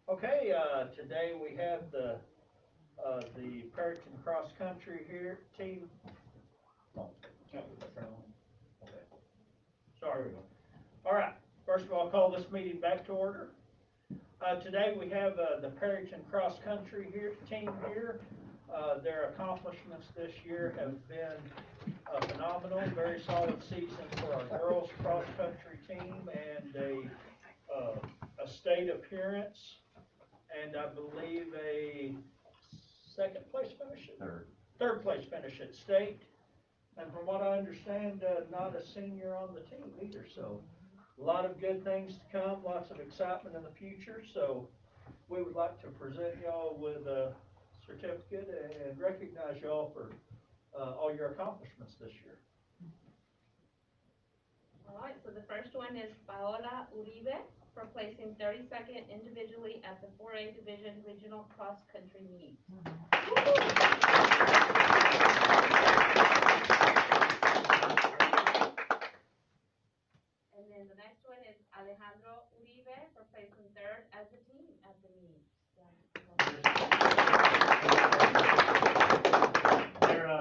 Okay, today we have the Perryton cross country here team. Oh, okay. Sorry. All right. First of all, I'll call this meeting back to order. Today we have the Perryton cross country here team here. Their accomplishments this year have been phenomenal. Very solid season for our girls cross country team and a state appearance. And I believe a second place finish? Third place finish at state. And from what I understand, not a senior on the team either. So a lot of good things to come, lots of excitement in the future. So we would like to present y'all with a certificate and recognize y'all for all your accomplishments this year. All right, so the first one is Paola Uribe for placing 32nd individually at the 4A Division Regional Cross Country Meet. And then the next one is Alejandro Uribe for placing third as a team at the meet.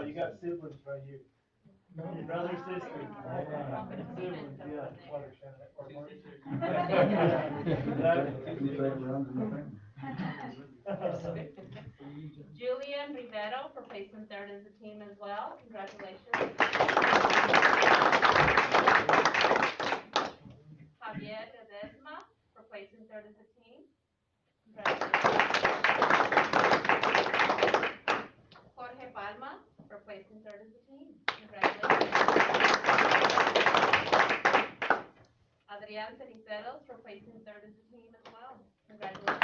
You got siblings right here. Your brother, sister. Siblings, yeah. Julian Rivero for placing third as a team as well. Congratulations. Javier Ledesma for placing third as a team. Congratulations. Jorge Palma for placing third as a team. Congratulations. Adrián Cericeros for placing third as a team as well. Congratulations.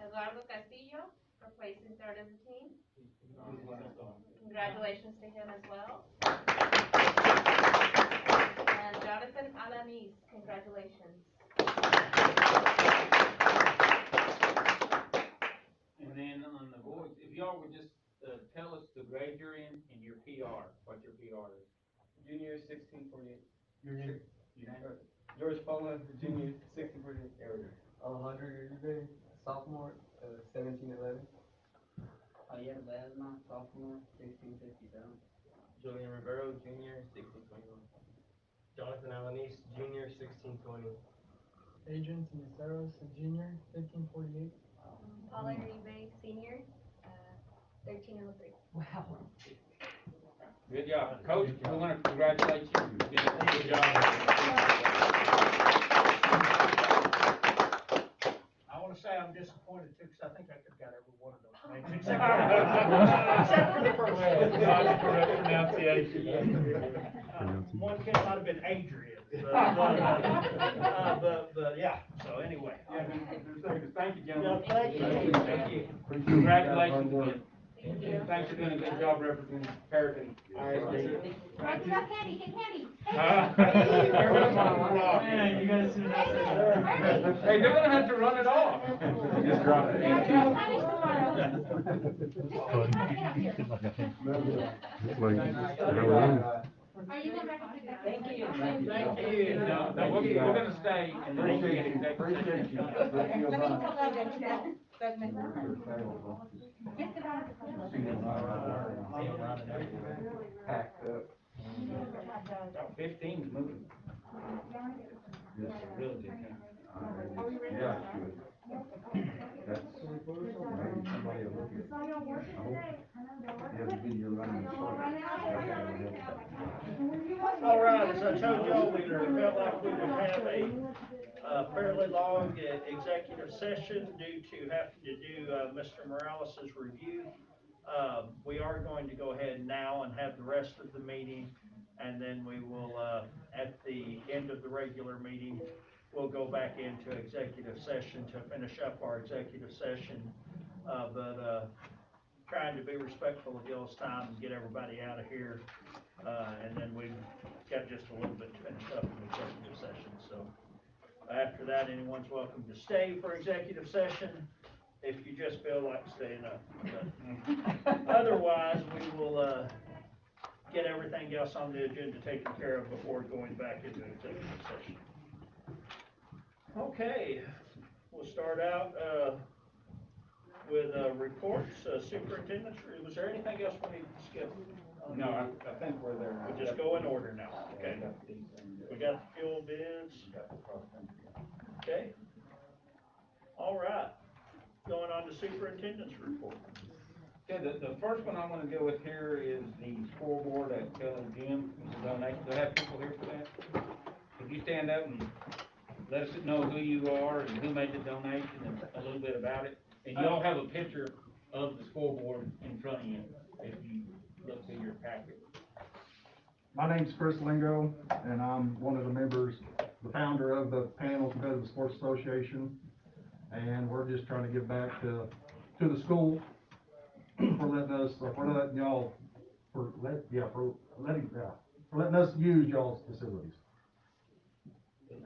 Eduardo Castillo for placing third as a team. Congratulations to him as well. And Jonathan Alanis, congratulations. And then on the boards, if y'all would just tell us the grade you're in and your PR, what your PR is. Junior 1648. You're George Paula, junior 1648. Alejandro Uribe, sophomore, 1711. Javier Ledesma, sophomore, 1657. Julian Rivero, junior, 1621. Jonathan Alanis, junior, 1620. Adrian Ceniceros, junior, 1548. Paula Uribe, senior, 1303. Wow. Good job. Coach, we want to congratulate you. Good job. I want to say I'm disappointed too, because I think I could have got every one of those names except for the first one. Correct pronunciation. One kid might have been Adrian, but yeah. So anyway. Yeah, thank you, gentlemen. Yeah, thank you. Thank you. Congratulations again. And thanks for doing a good job representing Perryton. Candy, get candy. Man, you guys should have said Hey, they're gonna have to run it off. Just drop it. Are you going back to pick up? Thank you. Thank you. No, we're gonna stay and then we'll get executive session. Packed up. 15 is moving. Really good. Yeah, it's good. That's, maybe somebody will look at it. I hope you have a video running. All right, as I told y'all, we felt like we would have a fairly long executive session due to having to do Mr. Morales's review. We are going to go ahead now and have the rest of the meeting, and then we will, at the end of the regular meeting, we'll go back into executive session to finish up our executive session. Trying to be respectful of y'all's time and get everybody out of here. And then we've got just a little bit to finish up in executive session. So after that, anyone's welcome to stay for executive session if you just feel like staying up. But otherwise, we will get everything else on the agenda taken care of before going back into executive session. Okay, we'll start out, with, reports, superintendent's, was there anything else we need to skip? No, I think we're there. We'll just go in order now, okay? We got the fuel bids, okay? All right, going on to superintendent's report. Okay, the first one I'm gonna go with here is the scoreboard at Keller Gym, it's a donation, do I have people here for that? Could you stand up and let us know who you are and who made the donation and a little bit about it? And you all have a picture of the scoreboard in front of you, if you look through your packet. My name's Chris Lingo, and I'm one of the members, the founder of the Panhandle Competitive Sports Association. And we're just trying to give back to the school for letting us, for letting y'all, for letting us use y'all's facilities.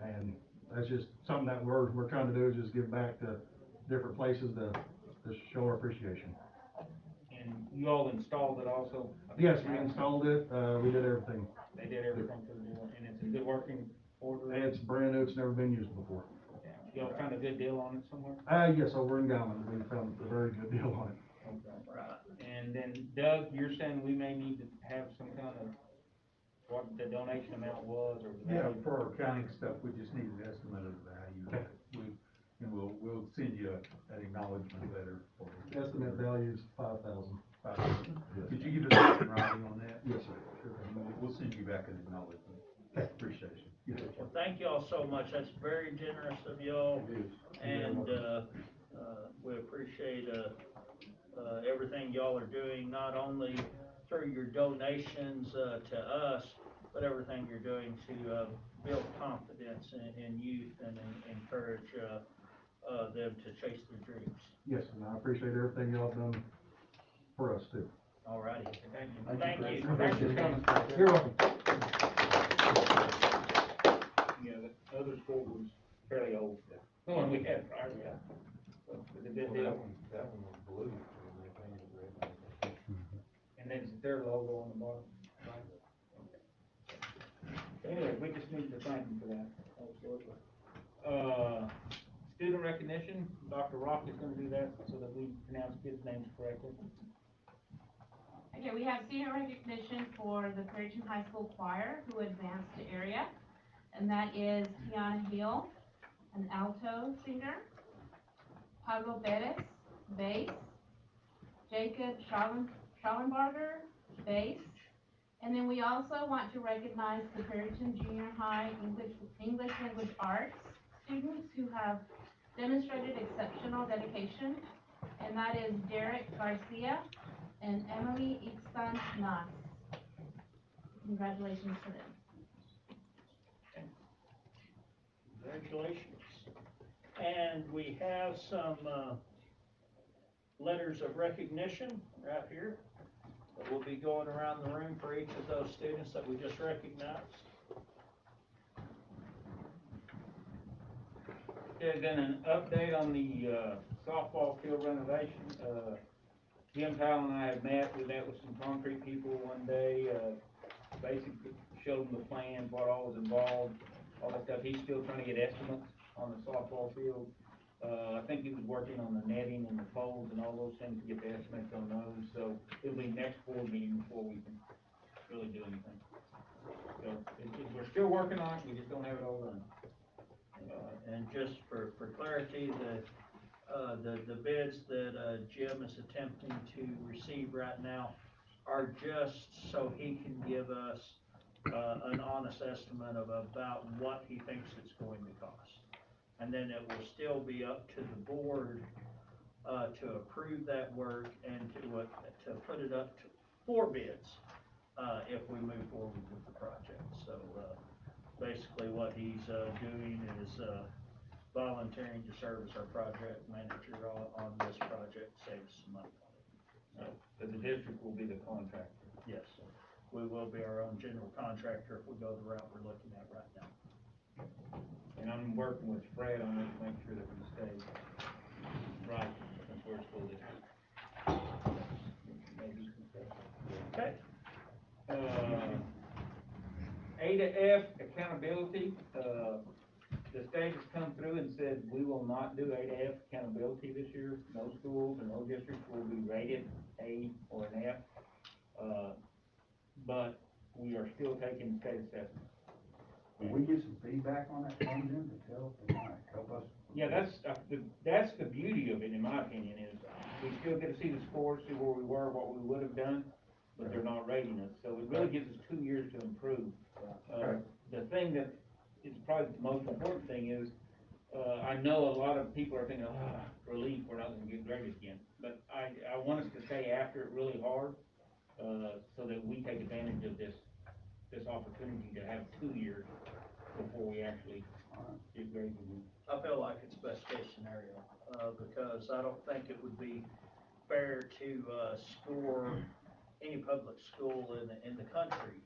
And that's just something that we're trying to do, is just give back to different places to show our appreciation. And you all installed it also? Yes, we installed it, we did everything. They did everything for the deal, and it's in good working order? And it's brand new, it's never been used before. You all found a good deal on it somewhere? Yes, over in Gallman, we found a very good deal on it. Right, and then Doug, you're saying we may need to have some kind of, what the donation amount was, or? the Yeah, value? for our accounting stuff, we just need an estimate of the value. And we'll send you an acknowledgement letter for it. Estimate value is $5,000. Could you give us something writing on that? Yes, sir. Sure. And we'll send you back an acknowledgement. Appreciation. Yes, sir. Well, thank y'all so much, that's very generous of y'all, and, we appreciate, everything y'all are doing, not only through your donations, to us, but everything you're doing to, build confidence in youth and encourage, them to chase their dreams. Yes, and I appreciate everything y'all done for us too. All righty, Thank you. thank you. Thanks for coming. You're welcome. Yeah, the other school was fairly old. The one we had prior, yeah. So, it's a good deal. That one was blue. And then it's their logo on the bottom. Anyway, we just need to thank them for that. Absolutely. Student recognition, Dr. Rock is gonna do that so that we pronounce kids' names correctly. Okay, we have senior recognition for the Perryton High School Choir who advanced to area, and that is Tiana Hill, an alto singer, Pablo Perez, bass, Jacob Schallenbarger, bass, and then we also want to recognize the Perryton Junior High English Language Arts students who have demonstrated exceptional dedication, and that is Derek Garcia and Emily Ixtan Nas. Congratulations to them. Congratulations. And we have some, letters of recognition right here that will be going around the room for each of those students that we just recognized. Okay, then an update on the, softball field renovation. Jim Powell and I have met with some concrete people one day, basically showed them the plans, what all was involved, all that stuff. He's still trying to get estimates on the softball field. I think he was working on the netting and the poles and all those things to get the estimates on those, so it'll be next board meeting before we can really do anything. So, we're still working on it, we just don't have it all done. And just for clarity, the bids that, Jim is attempting to receive right now are just so he can give us, an honest estimate of about what he thinks it's going to cost. And then it will still be up to the board, to approve that work and to put it up for bids, if we move forward with the project. So, basically what he's, doing is, volunteering to serve as our project manager on this project, save us some money on it. So the district will be the contractor. Yes, we will be our own general contractor if we go the route we're looking at right now. And I'm working with Fred on it to make sure that we stay right, since we're a school district. Okay. A to F accountability, the state has come through and said, we will not do A to F accountability this year. No schools or no districts will be rated A or an F. But we are still taking state assessments. Can we get some feedback on that from them to help us? Yeah, that's the beauty of it, in my opinion, is we still get to see the scores, see where we were, what we would have done, but they're not rating us. So it really gives us 2 years to improve. The thing that is probably the most important thing is, I know a lot of people are thinking, relief, we're not gonna get graded again. But I want us to stay after it really hard, so that we take advantage of this opportunity to have 2 years before we actually get graded again. I feel like it's best case scenario, because I don't think it would be fair to, score any public school in the country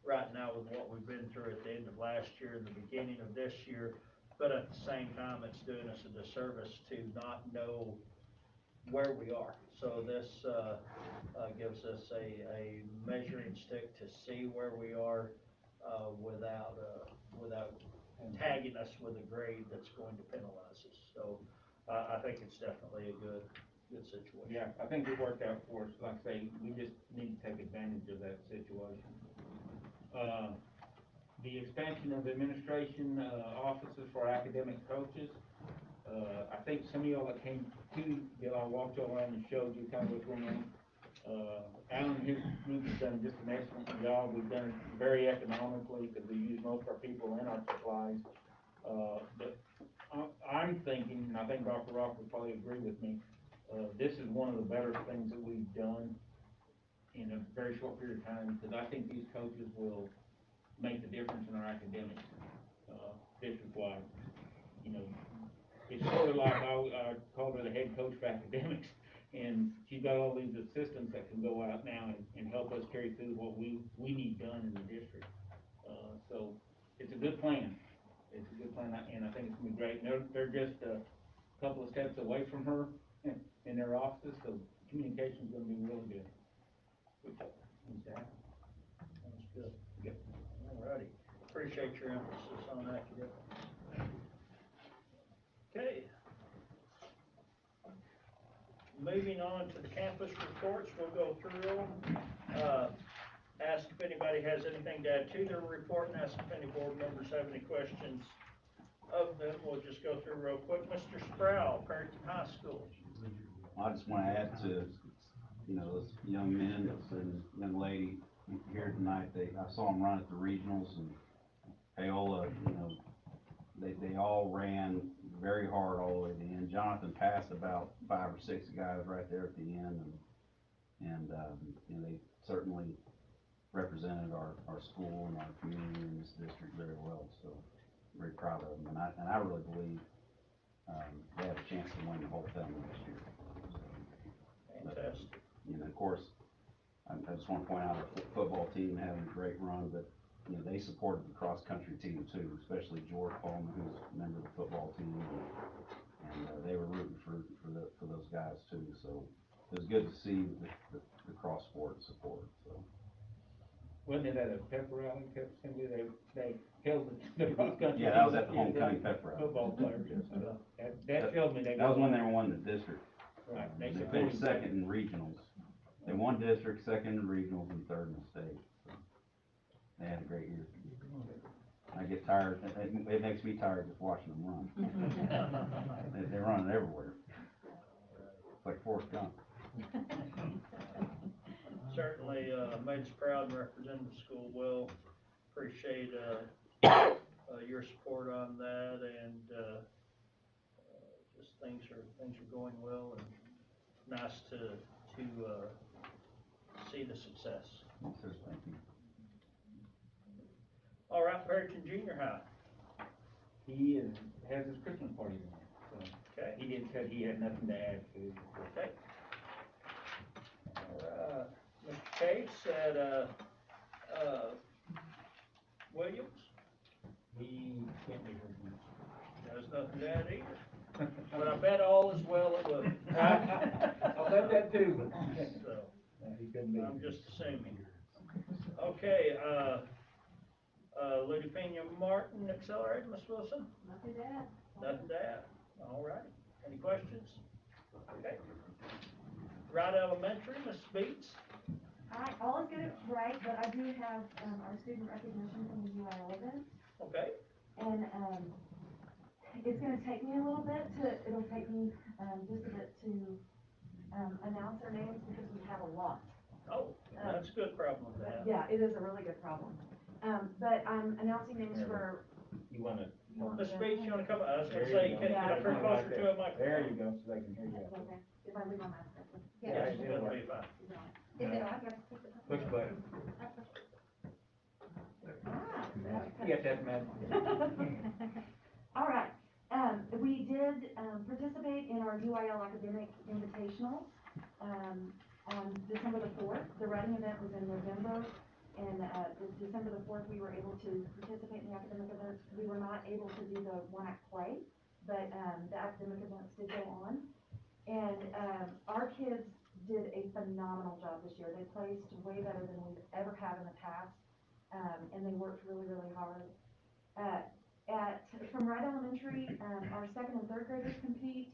right now with what we've been through at the end of last year and the beginning of this year. But at the same time, it's doing us a disservice to not know where we are. So this, gives us a measuring stick to see where we are, without tagging us with a grade that's going to penalize us. So, I think it's definitely a good situation. Yeah, I think it worked out for us. Like I say, we just need to take advantage of that situation. The expansion of administration, offices for academic coaches. I think some of y'all that came to, I walked y'all around and showed you kind of what's going on. Alan and his group has done just an excellent job. We've done it very economically because we use most of our people and our supplies. But I'm thinking, and I think Dr. Rock would probably agree with me, this is one of the better things that we've done in a very short period of time, because I think these coaches will make the difference in our academics, district-wide. You know, it's sort of like I called her the head coach of academics, and she's got all these assistants that can go out now and help us carry through what we need done in the district. So it's a good plan. It's a good plan, and I think it's gonna be great. And they're just a couple of steps away from her in their offices, so communication's gonna be really good. Which needs to happen. That's good. Yep. Alrighty, appreciate your emphasis on academics. Okay. Moving on to the campus reports, we'll go through them. Ask if anybody has anything to add to their report, and ask if any board members have any questions of them. We'll just go through real quick. Mr. Sproul, Perryton High School. I just want to add to, those young men and young lady here tonight. I saw them run at the regionals, and Paola, they all ran very hard all the way to the end. Jonathan passed about 5 or 6 guys right there at the end, and they certainly represented our school and our community in this district very well. So very proud of them, and I really believe they have a chance to win the whole thing this year. Fantastic. Of course, I just want to point out our football team having a great run, but they supported the cross country team too, especially George Coleman, who's a member of the football team, and they were rooting for those guys too. So it was good to see the cross sport support. So. Wasn't it at a pep rally, pep assembly, they held the cross country? Yeah, that was at the homecoming pep rally. Football players, yes. That showed me they. That was when they won the district. Right. They finished second in regionals. They won district, second in regionals, and third in the state. So they had a great year. I get tired. It makes me tired just watching them run. They're running everywhere. It's like Forrest Gump. Certainly, made us proud and represented the school well. Appreciate, your support on that, and, just things are going well, and nice to see the success. Yes, sir. Thank you. All right, Perryton Junior High. He has his Christmas party tonight, so. Okay. He said he had nothing to add to it. Okay. All right, Mr. Case at, Williams, He can't be heard. has nothing to add either. But I bet all is well at Williams. I'll bet that too. So, He couldn't be. I'm just assuming. Okay, Ludopina Martin Accelerated, Ms. Wilson? Nothing to add. Nothing to add. All right. Any questions? Okay. Wright Elementary, Ms. Beats? I always get it right, but I do have, our student recognition from the UIL event, Okay. and, it's gonna take me a little bit it'll take me, just a bit to, announce their names because we have a lot. Oh, that's a good problem to have. Yeah, it is a really good problem. But I'm announcing names for. You wanna, Ms. Beats, you wanna come, I was gonna There say, you can you go. get up here closer to a microphone? there you go, so they can hear you. Okay, if I leave my mask up. Yes, that'll be fine. Is it on? You have to push the Push button. Ah, You got that, man? All right, we did, participate in our UIL Academic Invitational, on December the 4th. The writing event was in November, and, December the 4th, we were able to participate in the academic events. We were not able to do the one-act play, but, the academic events did go on. And, our kids did a phenomenal job this year. They placed way better than we've ever had in the past, and they worked really, really hard. From Wright Elementary, our second and third graders compete,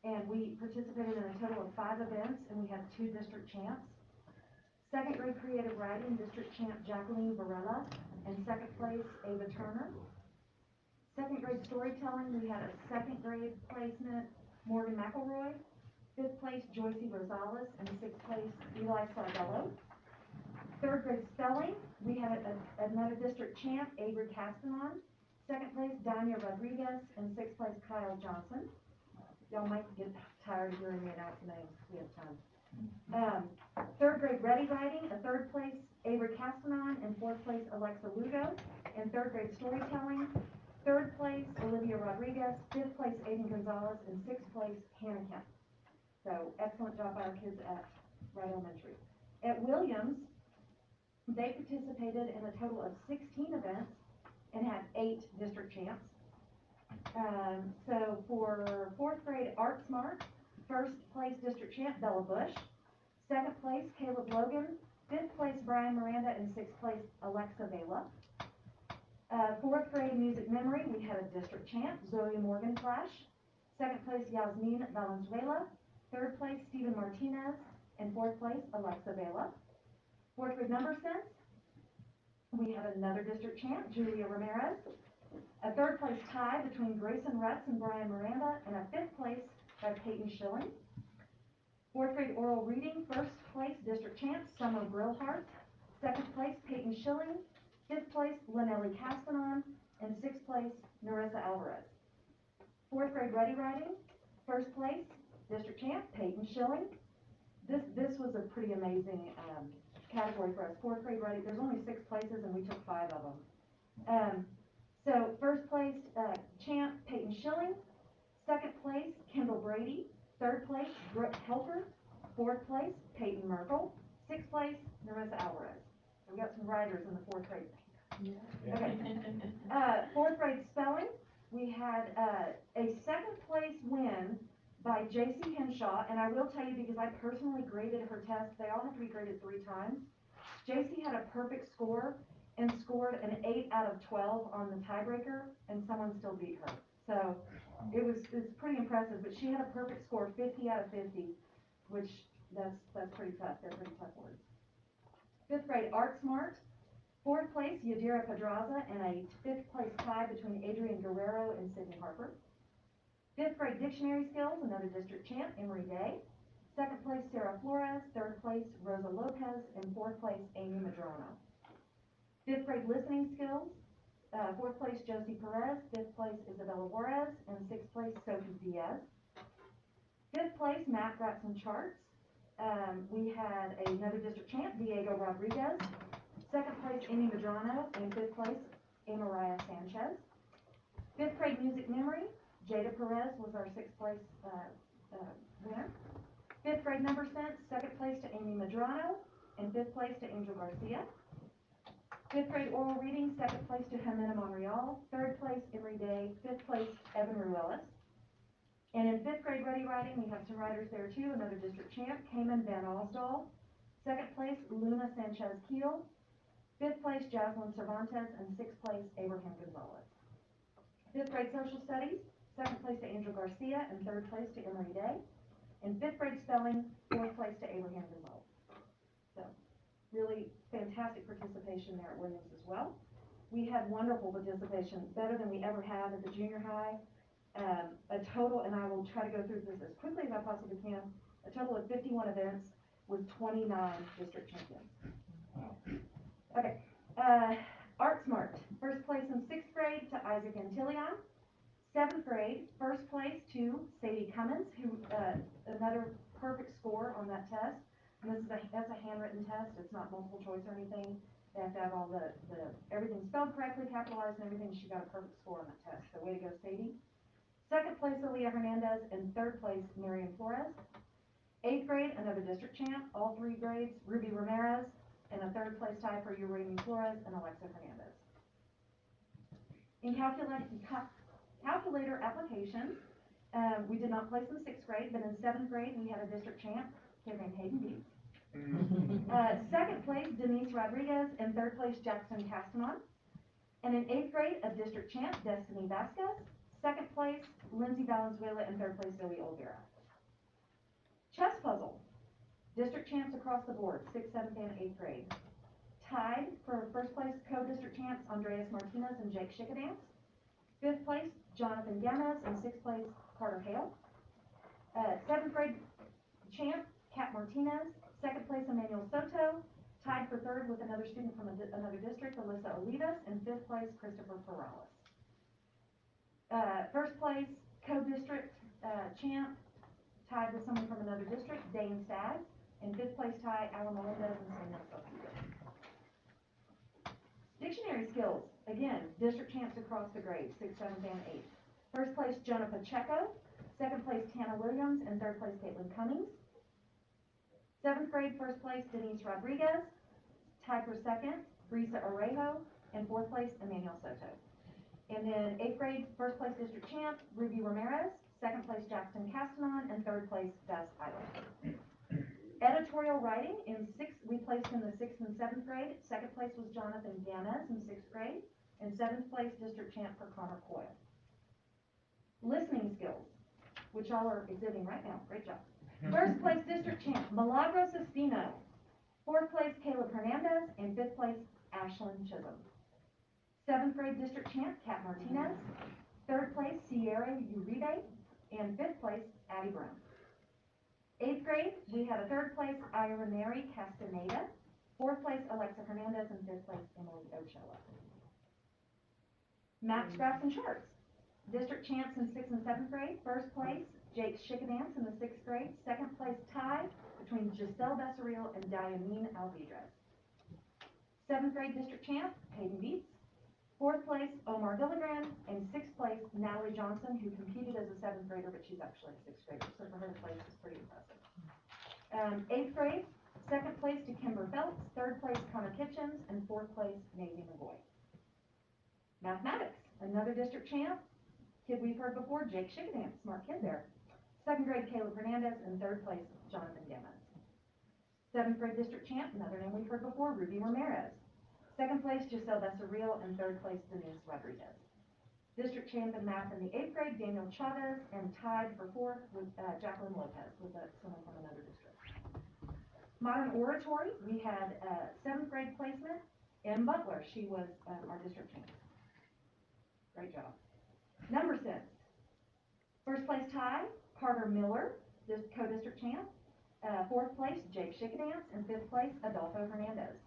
and we participated in a total of 5 events, and we had 2 district champs. Second grade creative writing, district champ Jacqueline Varela, and second place Ava Turner. Second grade storytelling, we had a second grade placement, Morgan McElroy. 5th place Joycey Rosales, and 6th place Eli Sarbello. Third grade spelling, we had another district champ, Avery Castanon. Second place, Dania Rodriguez, and 6th place, Kyle Johnson. Y'all might get tired of hearing me announce names, we have time. Third grade ready writing, a 3rd place, Avery Castanon, and 4th place, Alexa Lugo. And third grade storytelling, 3rd place, Olivia Rodriguez, 5th place, Aiden Gonzalez, and 6th place, Hannah Kemp. So, excellent job by our kids at Wright Elementary. At Williams, they participated in a total of 16 events and had 8 district champs. So for 4th grade Art Smart, 1st place district champ Bella Bush, 2nd place Caleb Logan, 5th place Brian Miranda, and 6th place Alexa Vela. 4th grade music memory, we had a district champ, Zoe Morgan Flash. 2nd place Yasmin Valenzuela, 3rd place Stephen Martinez, and 4th place Alexa Vela. 4th grade number sense, we had another district champ, Julia Ramirez. A 3rd place tie between Grayson Rutz and Brian Miranda, and a 5th place by Peyton Schilling. 4th grade oral reading, 1st place district champ, Summer Brillhart. 2nd place Peyton Schilling. 5th place Lynelli Castanon, and 6th place Narissa Alvarez. 4th grade ready writing, 1st place district champ, Peyton Schilling. This was a pretty amazing category for us. 4th grade ready, there's only 6 places and we took 5 of them. So 1st place champ, Peyton Schilling. 2nd place, Kendall Brady. 3rd place, Brooke Helper. 4th place, Peyton Merkel. 6th place, Narissa Alvarez. So we got some writers in the 4th grade. Yeah. Okay. 4th grade spelling, we had a 2nd place win by J.C. Henshaw, and I will tell you because I personally graded her test, they all have to be graded 3 times. J.C. had a perfect score and scored an 8 out of 12 on the tiebreaker, and someone still beat her. So it's pretty impressive, but she had a perfect score, 50 out of 50, which that's pretty tough. They're pretty tough words. 5th grade Art Smart, 4th place Yadira Pedraza, and a 5th place tie between Adrian Guerrero and Sydney Harper. 5th grade Dictionary Skills, another district champ, Emery Day. 2nd place Sarah Flores, 3rd place Rosa Lopez, and 4th place Amy Madrano. 5th grade Listening Skills, 4th place Josie Perez, 5th place Isabella Juarez, and 6th place Sophie Diaz. 5th place Math, Graphs, and Charts. We had another district champ, Diego Rodriguez. 2nd place Amy Madrano, and 5th place Amariah Sanchez. 5th grade Music Memory, Jada Perez was our 6th place winner. 5th grade number sense, 2nd place to Amy Madrano, and 5th place to Angel Garcia. 5th grade oral reading, 2nd place to Jimena Monreal, 3rd place Emery Day, 5th place Evan Ruelas. And in 5th grade ready writing, we have some writers there too, another district champ, Cayman Van Alsdahl. 2nd place Luna Sanchez Keel. Fifth place, Jaslyn Cervantes, and sixth place, Abraham Gonzalez. Fifth grade social studies, second place to Angel Garcia, and third place to Emery Day. And fifth grade spelling, fourth place to Abraham Gonzalez. So, really fantastic participation there at Williams as well. We had wonderful participation, better than we ever have at the junior high. A total, and I will try to go through this as quickly as I possibly can, a total of 51 events with 29 district champions. Okay, Art Smart, first place in sixth grade to Isaac Antillion. Seventh grade, first place to Sadie Cummins, who, another perfect score on that test. And that's a handwritten test, it's not multiple choice or anything. They have to have all everything spelled correctly, capitalized and everything. She got a perfect score on that test, so way to go, Sadie. Second place, Aaliyah Hernandez, and third place, Miriam Flores. Eighth grade, another district champ, all three grades, Ruby Ramirez, and a third place tie for Uremi Flores and Alexa Hernandez. In calculator application, we did not place in sixth grade, but in seventh grade, we had a district champ, kid named Hayden Beats. Second place, Denise Rodriguez, and third place, Jackson Castanon. And in eighth grade, a district champ, Destiny Vasquez. Second place, Lindsay Valenzuela, and third place, Zoe Olvera. Chess puzzle, district champs across the board, sixth, seventh, and eighth grade. Tied for first place, co-district champs, Andreas Martinez and Jake Schickadance. Fifth place, Jonathan Gamez, and sixth place, Carter Hale. Seventh grade champ, Kat Martinez. Second place, Emmanuel Soto. Tied for third with another student from another district, Alyssa Olivas. And fifth place, Christopher Perales. First place, co-district champ, tied with someone from another district, Dane Staggs. And fifth place tie, Alan Melendez and Samuel Sophia. Dictionary skills, again, district champs across the grades, 6th, 7th, and 8th. First place, Jonah Pacheco. Second place, Tana Williams. And third place, Caitlin Cummings. Seventh grade, first place, Denise Rodriguez. Tied for second, Brisa Orejo. And fourth place, Emmanuel Soto. And then eighth grade, first place district champ, Ruby Ramirez. Second place, Jackson Castanon. And third place, Bess Idle. Editorial writing we placed in the 6th and 7th grade. Second place was Jonathan Gamez in 6th grade. And 7th place district champ for Connor Coyle. Listening skills, which y'all are exhibiting right now. Great job. First place district champ, Milagros Espino. Fourth place, Caleb Hernandez. And fifth place, Ashlyn Chisholm. 7th grade district champ, Kat Martinez. Third place, Sierra Uribe. And fifth place, Addie Brown. 8th grade, we had a third place, Ira Mary Castaneda. Fourth place, Alexa Hernandez. And fifth place, Emily Ochoa. Maps, graphs, and charts. District champs in 6th and 7th grade. First place, Jake Schickadance in the 6th grade. Second place tie between Giselle Bessaril and Diamine Alvidrez. 7th grade district champ, Hayden Beats. Fourth place, Omar Villagran. And 6th place, Natalie Johnson, who competed as a 7th grader, but she's actually a 6th grader, so for her to place is pretty impressive. 8th grade, second place to Kimber Phelps. Third place, Connor Kitchens. And fourth place, Maisie McGoy. Mathematics, another district champ, kid we've heard before, Jake Schickadance, smart kid there. 2nd grade, Caleb Hernandez. And third place, Jonathan Gamez. 7th grade district champ, another name we've heard before, Ruby Ramirez. Second place, Giselle Bessaril. And third place, Denise Rodriguez. District champ in math in the 8th grade, Daniel Chavez. And tied for fourth with Jacqueline Lopez, with someone from another district. Modern oratory, we had 7th grade placement, Em Butler. She was our district champ. Great job. Number sense. First place tie, Carter Miller, this co-district champ. Fourth place, Jake Schickadance. And fifth place, Adolfo Hernandez.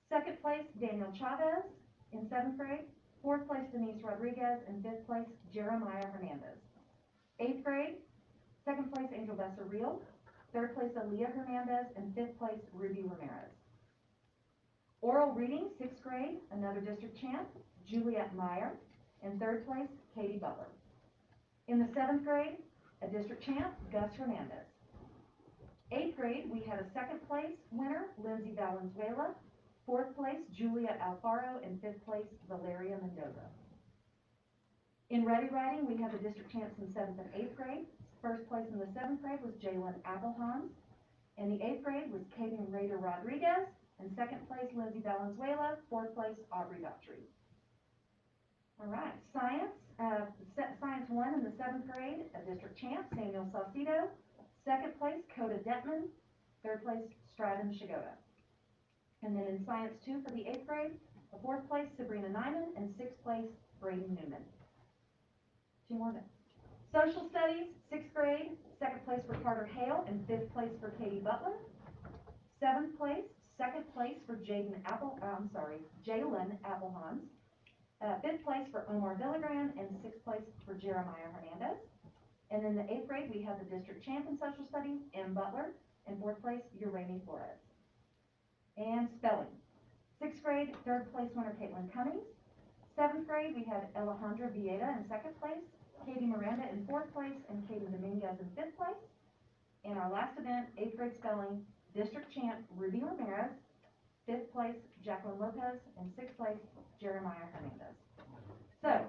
Second place, Daniel Chavez in 7th grade. Fourth place, Denise Rodriguez. And fifth place, Jeremiah Hernandez. 8th grade, second place, Angel Bessaril. Third place, Aaliyah Hernandez. And fifth place, Ruby Ramirez. Oral reading, 6th grade, another district champ, Juliet Meyer. And third place, Katie Butler. In the 7th grade, a district champ, Gus Hernandez. 8th grade, we had a second place winner, Lindsay Valenzuela. Fourth place, Julia Alfaro. And fifth place, Valeria Mendoza. In ready writing, we have the district champs in 7th and 8th grade. First place in the 7th grade was Jalen Appelhans. In the 8th grade was Kaden Rader Rodriguez. In second place, Lindsay Valenzuela. Fourth place, Aubrey Daughtry. All right, science, science 1 in the 7th grade, a district champ, Samuel Saucedo. Second place, Coda Detman. Third place, Stratton Shigoda. And then in science 2 for the 8th grade, the 4th place, Sabrina Nyman, and 6th place, Braden Newman. 2 more minutes. Social studies, 6th grade, 2nd place for Carter Hale, and 5th place for Katie Butler. 7th place, 2nd place for Jalen Applehans. 5th place for Omar Villagran, and 6th place for Jeremiah Hernandez. And in the 8th grade, we have the district champ in social studies, M. Butler, and 4th place, Urani Flores. And spelling. 6th grade, 3rd place winner, Caitlin Cummings. 7th grade, we had Alejandra Vieta in 2nd place, Katie Miranda in 4th place, and Katie Dominguez in 5th place. And our last event, 8th grade spelling, district champ, Ruby Ramirez. 5th place, Jacqueline Lopez, and 6th place, Jeremiah Hernandez. So,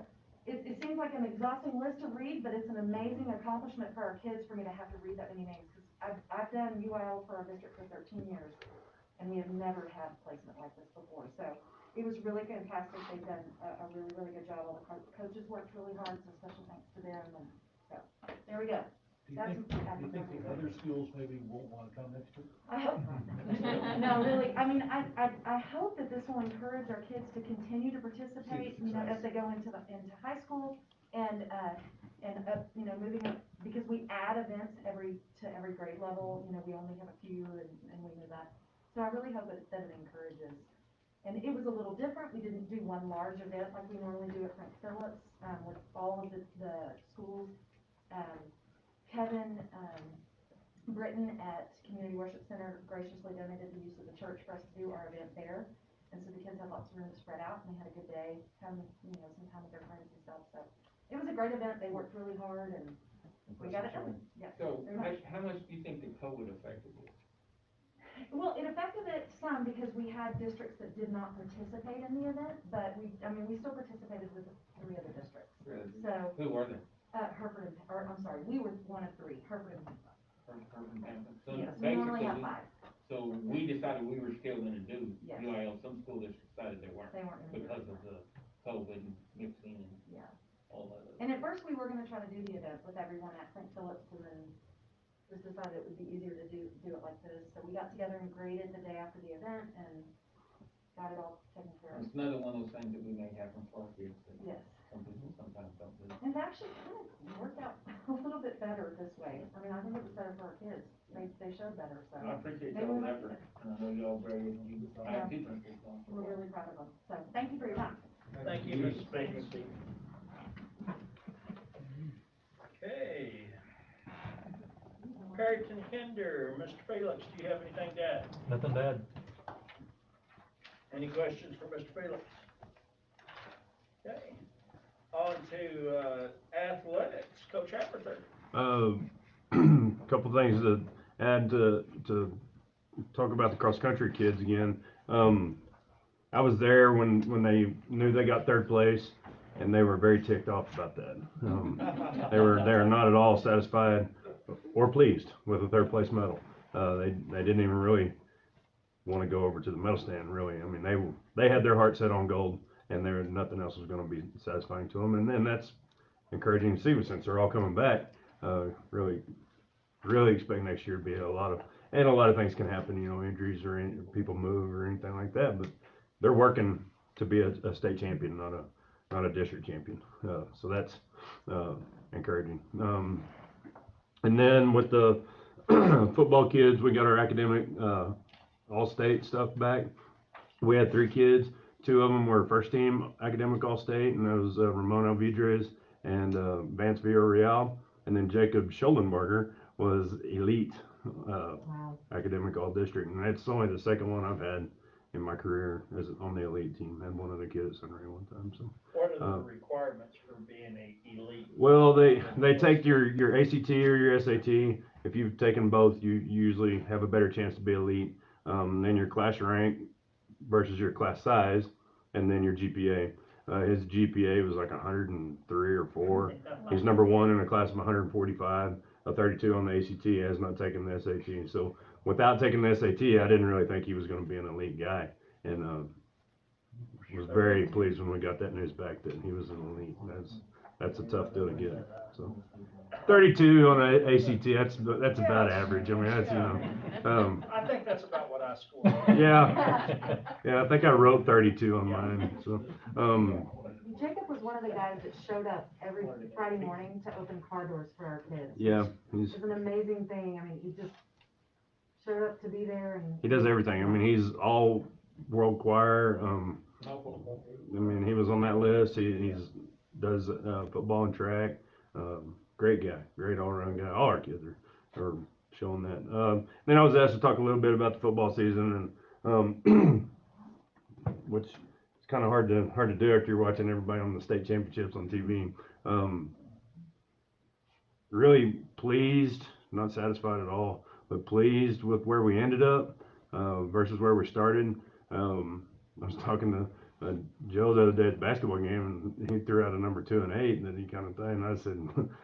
it seems like an exhausting list to read, but it's an amazing accomplishment for our kids for me to have to read that many names. Because I've done UIL for our district for 13 years, and we have never had a placement like this before. So, it was really fantastic. They've done a really, really good job. All the coaches worked really hard, so special thanks to them. And so, there we go. Do you think the other schools maybe won't want to come next year? I hope not. No, really, I mean, I hope that this will encourage our kids to continue to participate, you know, as they go into high school and moving up, because we add events to every grade level. You know, we only have a few, and we know that. So I really hope that it encourages. And it was a little different. We didn't do one large event like we normally do at Frank Phillips, with all of the schools. Kevin Britton at Community Worship Center graciously donated the use of the church for us to do our event there. And so the kids had lots of room to spread out, and they had a good day, having, you know, some time with their friends and stuff. So it was a great event. They worked really hard, and we got it done. Yeah. So how much do you think that COVID affected it? Well, it affected it some because we had districts that did not participate in the event, but we still participated with 3 other districts. Really? So who were they? Hereford we were one of 3, Hereford and Tampa. Hereford and Tampa. So Yes, we normally have 5. So we decided we were still gonna do Yes. UIL. Some school districts decided they weren't They weren't gonna do it. because of the COVID and mixing and Yeah. all that. And at first, we were gonna try to do the event with everyone at Frank Phillips, and then just decided it would be easier to do it like this. So we got together and graded the day after the event and got it all taken care of. It's another one of those things that we may have from our kids that Yes. some people sometimes don't do. And it actually kind of worked out a little bit better this way. I mean, I think it was better for our kids. They showed better, so. I appreciate They y'all's were- effort, and I know y'all graded, and you, I have two principals on. We're really proud of them. So thank you for your time. Thank you, Mrs. Baker. Okay. Perryton Kinder, Mr. Felix, do you have anything to add? Nothing bad. Any questions for Mr. Felix? Okay. On to athletics, Coach Apperthur. Couple things to add to talk about the cross-country kids again. I was there when they knew they got 3rd place, and they were very ticked off about that. They were not at all satisfied or pleased with a 3rd place medal. They didn't even really want to go over to the medal stand, really. I mean, they had their heart set on gold, and nothing else was going to be satisfying to them. And then that's encouraging to see, since they're all coming back. Really expect next year to be a lot of things can happen, you know, injuries or people move or anything like that. But they're working to be a state champion, not a district champion. So that's encouraging. And then with the football kids, we got our academic all-state stuff back. We had 3 kids. 2 of them were first team academic all-state, and that was Ramon Alvidrez and Vance Villarreal. And then Jacob Schollenberger was elite academic all-district, and that's only the 2nd one I've had in my career as on the elite team. I had one other kid at Sunray one time. So What are the requirements for being a elite? well, they take your ACT or your SAT. If you've taken both, you usually have a better chance to be elite. Then your class rank versus your class size, and then your GPA. His GPA was like 103 or 4. He's number 1 in a class of 145, a 32 on the ACT. Has not taken the SAT. So without taking the SAT, I didn't really think he was gonna be an elite guy. And, was very pleased when we got that news back that he was an elite. That's a tough deal to get, so. 32 on the ACT, that's about average. I mean, that's, I think that's about what I scored. yeah, I think I wrote 32 on mine, so, Jacob was one of the guys that showed up every Friday morning to open car doors for our kids. yeah, It's an amazing thing. I mean, he just showed up to be there and. he does everything. I mean, he's all world choir, I mean, he was on that list. He's does, football and track, great guy, great all-around guy. All our kids are showing that. Then I was asked to talk a little bit about the football season, and which is kind of hard to do after you're watching everybody on the state championships on TV. Really pleased, not satisfied at all, but pleased with where we ended up versus where we started. I was talking to Joe the other day at the basketball game, and he threw out a number 2 and 8, and then he kind of thing. And I said,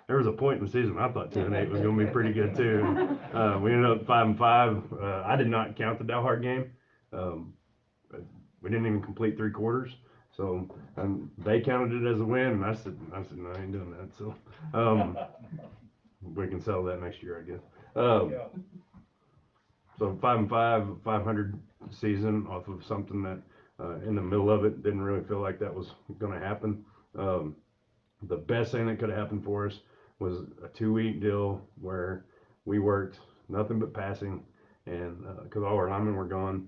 there was a point in the season I thought 2 and 8 was going to be pretty good too. We ended up 5 and 5. I did not count the Dalhart game. We didn't even complete 3 quarters, so they counted it as a win, and I said, no, I ain't doing that. So we can settle that next year, I guess. So 5 and 5, 500 season off of something that in the middle of it didn't really feel like that was going to happen. The best thing that could have happened for us was a 2-week deal where we worked nothing but passing, and because all our linemen were gone,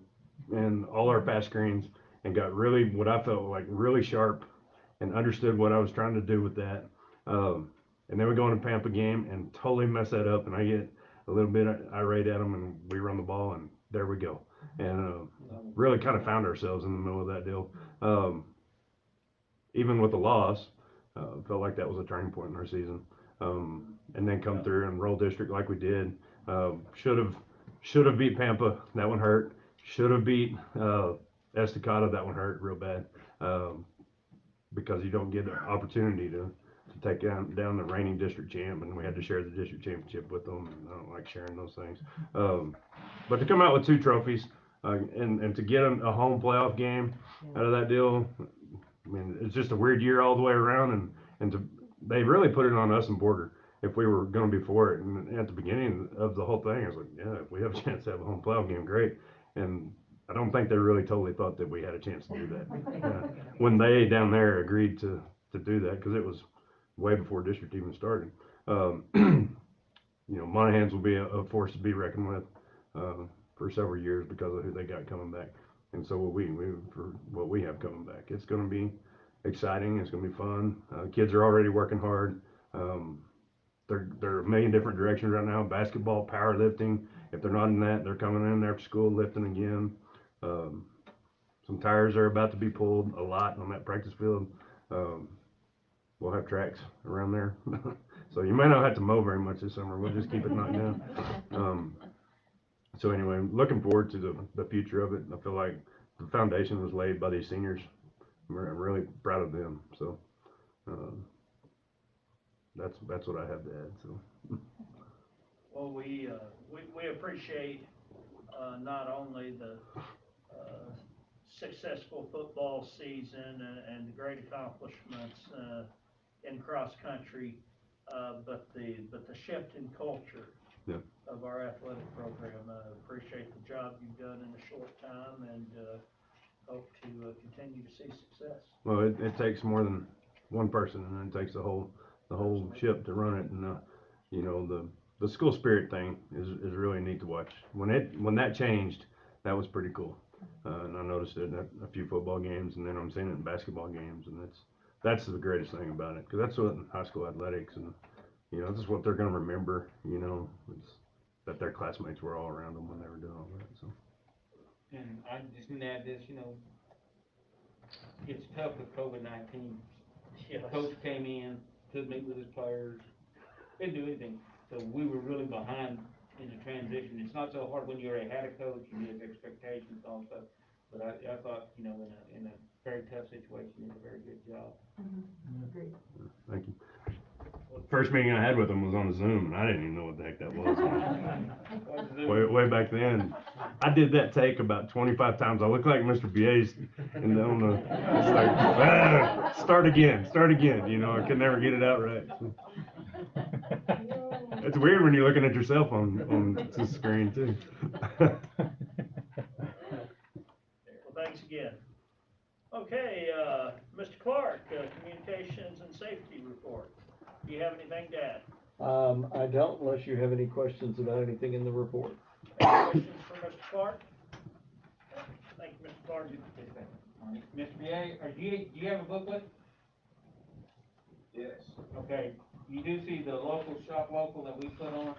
and all our pass screens, and got really what I felt like really sharp and understood what I was trying to do with that. And then we go in a Pampa game and totally mess that up, and I get a little bit irate at them, and we run the ball, and there we go. And really kind of found ourselves in the middle of that deal. Even with the loss, felt like that was a turning point in our season. And then come through and roll district like we did. Should have beat Pampa, that one hurt. Should have beat Estacado, that one hurt real bad. Because you don't get an opportunity to take down the reigning district champ, and we had to share the district championship with them, and I don't like sharing those things. But to come out with 2 trophies, and to get a home playoff game out of that deal, I mean, it's just a weird year all the way around, and they really put it on us and Border if we were going to be for it. And at the beginning of the whole thing, I was like, yeah, if we have a chance to have a home playoff game, great. And I don't think they really totally thought that we had a chance to do that when they down there agreed to do that, because it was way before district even started. Monahans will be a force to be reckoned with for several years because of who they got coming back, and so will we for what we have coming back. It's going to be exciting. It's going to be fun. Kids are already working hard. They're a million different directions right now. Basketball, powerlifting. If they're not in that, they're coming in after school lifting again. Some tires are about to be pulled a lot on that practice field. We'll have tracks around there. So you might not have to mow very much this summer. We'll just keep it knocked down. So anyway, looking forward to the future of it. I feel like the foundation was laid by these seniors. I'm really proud of them. So that's what I have to add. So. Well, we appreciate not only the successful football season and the great accomplishments in cross country, but the shift in culture of our athletic program. Appreciate the job you've done in a short time, and hope to continue to see success. Well, it takes more than one person, and it takes the whole ship to run it. And the school spirit thing is really neat to watch. When that changed, that was pretty cool. And I noticed it in a few football games, and then I'm seeing it in basketball games, and that's the greatest thing about it, because that's what high school athletics, and this is what they're going to remember. It's that their classmates were all around them when they were doing all that. So. And I just need to add this, it's tough with COVID-19. Yes. Coach came in, couldn't meet with his players, didn't do anything. So we were really behind in the transition. It's not so hard when you already had a coach, you have expectations and all stuff. But I thought, in a very tough situation, you did a very good job. Agreed. Thank you. Well, first meeting I had with them was on Zoom, and I didn't even know what the heck that was. What's the- Way back then. I did that take about 25 times. I look like Mr. BA's, and on the, it's like, start again, you know, I could never get it out right. It's weird when you're looking at yourself on the screen too. Well, thanks again. Okay, Mr. Clark, Communications and Safety Report. Do you have anything to add? I don't, unless you have any questions about anything in the report. Any questions for Mr. Clark? Thank you, Mr. Clark. Mr. BA, do you have a booklet? Yes. Okay, you do see the local shop local that we put on?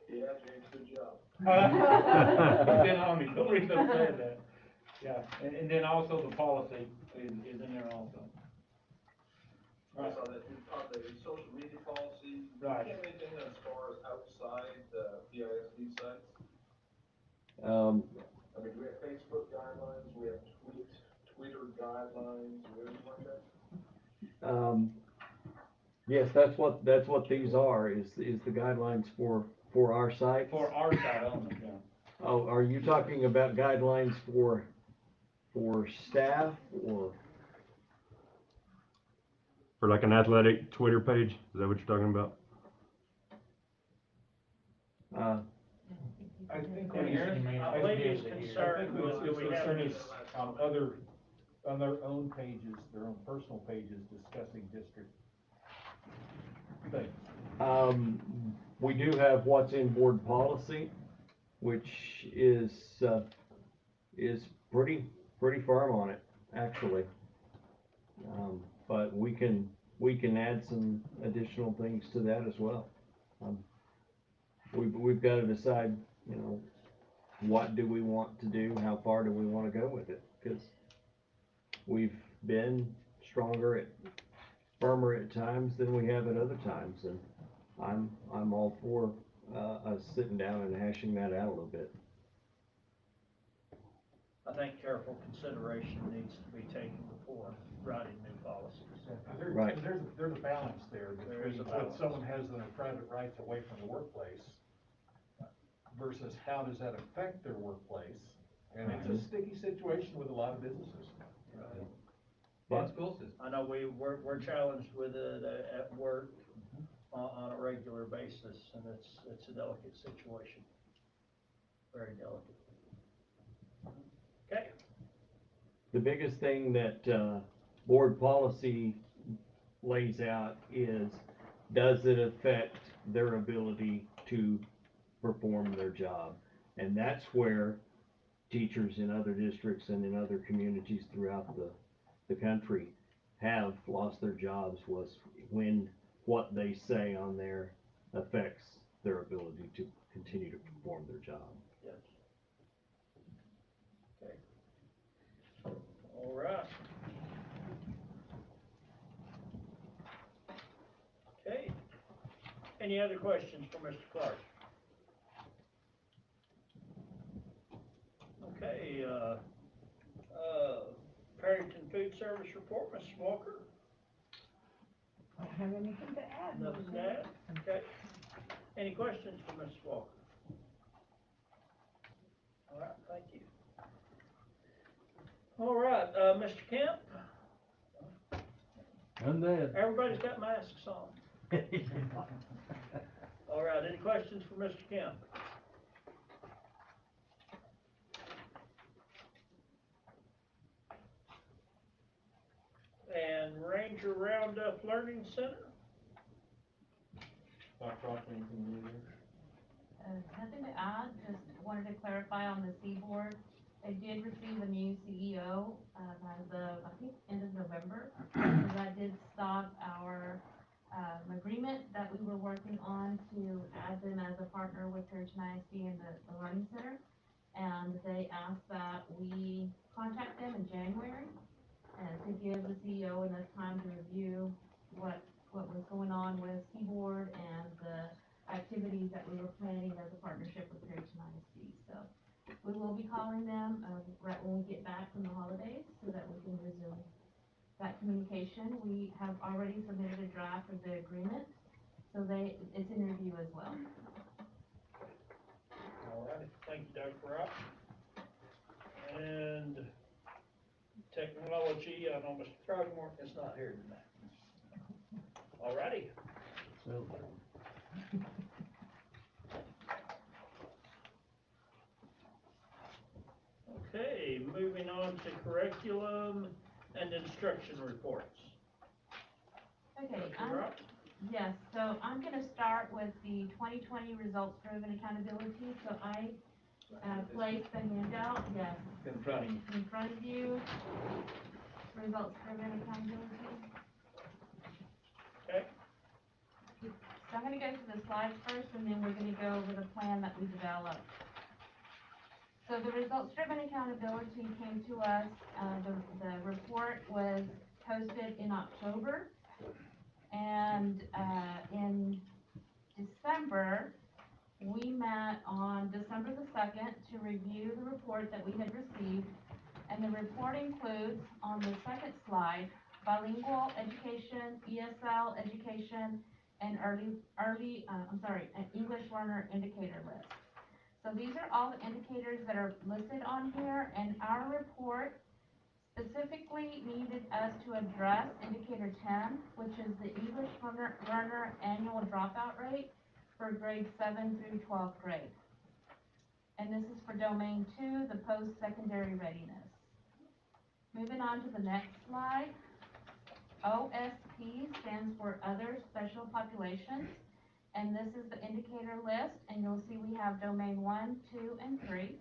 Yeah, James, good job. It's been on me, don't read them saying that. Yeah, and then also the policy is in there also. Right. On the social media policy, do you Right. have anything as far as outside the PISD sites? I mean, do we have Facebook guidelines, we have Twitter guidelines, do we have anything like that? Yes, that's what these are, is the guidelines for our site. For our side only, yeah. Oh, are you talking about guidelines for staff or? For like an athletic Twitter page, is that what you're talking about? I think what he's- I believe he's concerned with, do we have any? on their own pages, their own personal pages discussing district things. We do have what's in board policy, which is pretty firm on it, actually. But we can add some additional things to that as well. We've got to decide, you know, what do we want to do, how far do we want to go with it, because we've been firmer at times than we have at other times, and I'm all for us sitting down and hashing that out a little bit. I think careful consideration needs to be taken before writing new policies. Right. There's a balance there There is between a what balance. someone has in their private rights away from the workplace versus how does that affect their workplace? And it's a sticky situation with a lot of businesses. But school system. I know we're challenged with it at work on a regular basis, and it's a delicate situation. Very delicate. Okay. the biggest thing that board policy lays out is, does it affect their ability to perform their job? And that's where teachers in other districts and in other communities throughout the country have lost their jobs, was when what they say on there affects their ability to continue to perform their job. Yes. Okay. All right. Okay. Any other questions for Mr. Clark? Okay, Perryton Food Service Report, Ms. Walker? I don't have anything to add. Nothing to add? Okay. Any questions for Ms. Walker? All right, thank you. All right, Mr. Kemp, Done that. everybody's got masks on. All right, any questions for Mr. Kemp? And Ranger Roundup Learning Center? Nothing to add, just wanted to clarify on the Seaboard. They did receive a new CEO, as of, I think, end of November. So that did stop our, agreement that we were working on to add them as a partner with Perryton ISD and the Learning Center. And they asked that we contact them in January, and to give the CEO enough time to review what was going on with Seaboard and the activities that we were planning as a partnership with Perryton ISD. So we will be calling them, right when we get back from the holidays, so that we can resume that communication. We have already submitted a draft of the agreement, so it's in review as well. All right, thank you, Dr. Rock. And technology, I know Mr. Frogmore is not here tonight. All righty. Okay, moving on to curriculum and instruction reports. Okay, Dr. Rock? yes, so I'm gonna start with the 2020 results-driven accountability. So I placed the handout, yes, In front of you. in front of you. Results-driven accountability. Okay. So I'm gonna go through the slides first, and then we're gonna go over the plan that we developed. So the results-driven accountability came to us, the report was posted in October, and in December, we met on December the 2nd to review the report that we had received, and the report includes, on the second slide, bilingual education, ESL education, and an English learner indicator list. So these are all the indicators that are listed on here, and our report specifically needed us to address indicator 10, which is the English learner annual dropout rate for grades 7 through 12th grade. And this is for domain 2, the post-secondary readiness. Moving on to the next slide, OSP stands for Other Special Populations, and this is the indicator list, and you'll see we have domain 1, 2, and 3.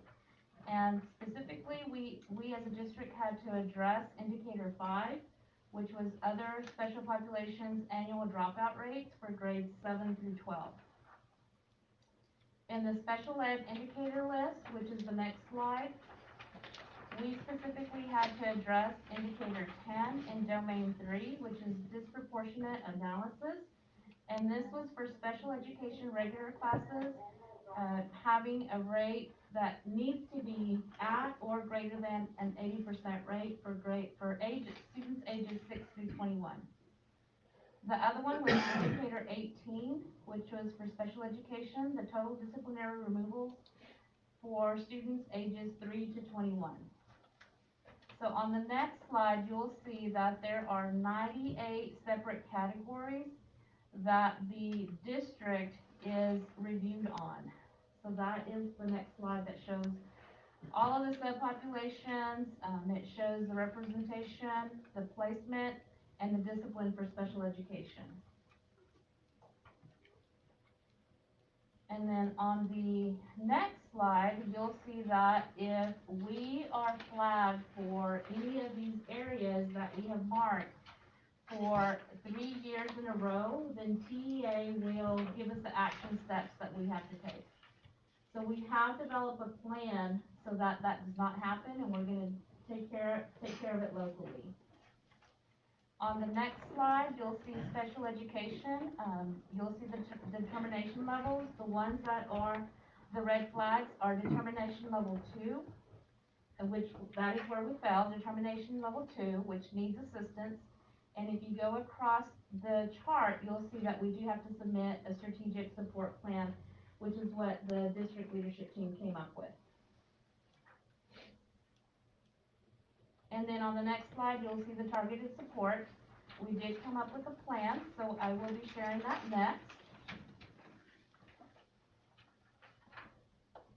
And specifically, we as a district had to address indicator 5, which was Other Special Populations annual dropout rates for grades 7 through 12. In the special ed indicator list, which is the next slide, we specifically had to address indicator 10 in domain 3, which is disproportionate analysis. And this was for special education regular classes, having a rate that needs to be at or greater than an 80% rate for students ages 6 through 21. The other one was indicator 18, which was for special education, the total disciplinary removals for students ages 3 to 21. So on the next slide, you'll see that there are 98 separate categories that the district is reviewed on. So that is the next slide that shows all of the subpopulations. It shows the representation, the placement, and the discipline for special education. And then on the next slide, you'll see that if we are flagged for any of these areas that we have marked for 3 years in a row, then TEA will give us the action steps that we have to take. So we have developed a plan so that that does not happen, and we're going to take care of it locally. On the next slide, you'll see special education. You'll see the determination levels. The ones that are the red flags are determination level 2, which that is where we fell, determination level 2, which needs assistance. And if you go across the chart, you'll see that we do have to submit a strategic support plan, which is what the district leadership team came up with. And then on the next slide, you'll see the targeted support. We did come up with a plan, so I will be sharing that next.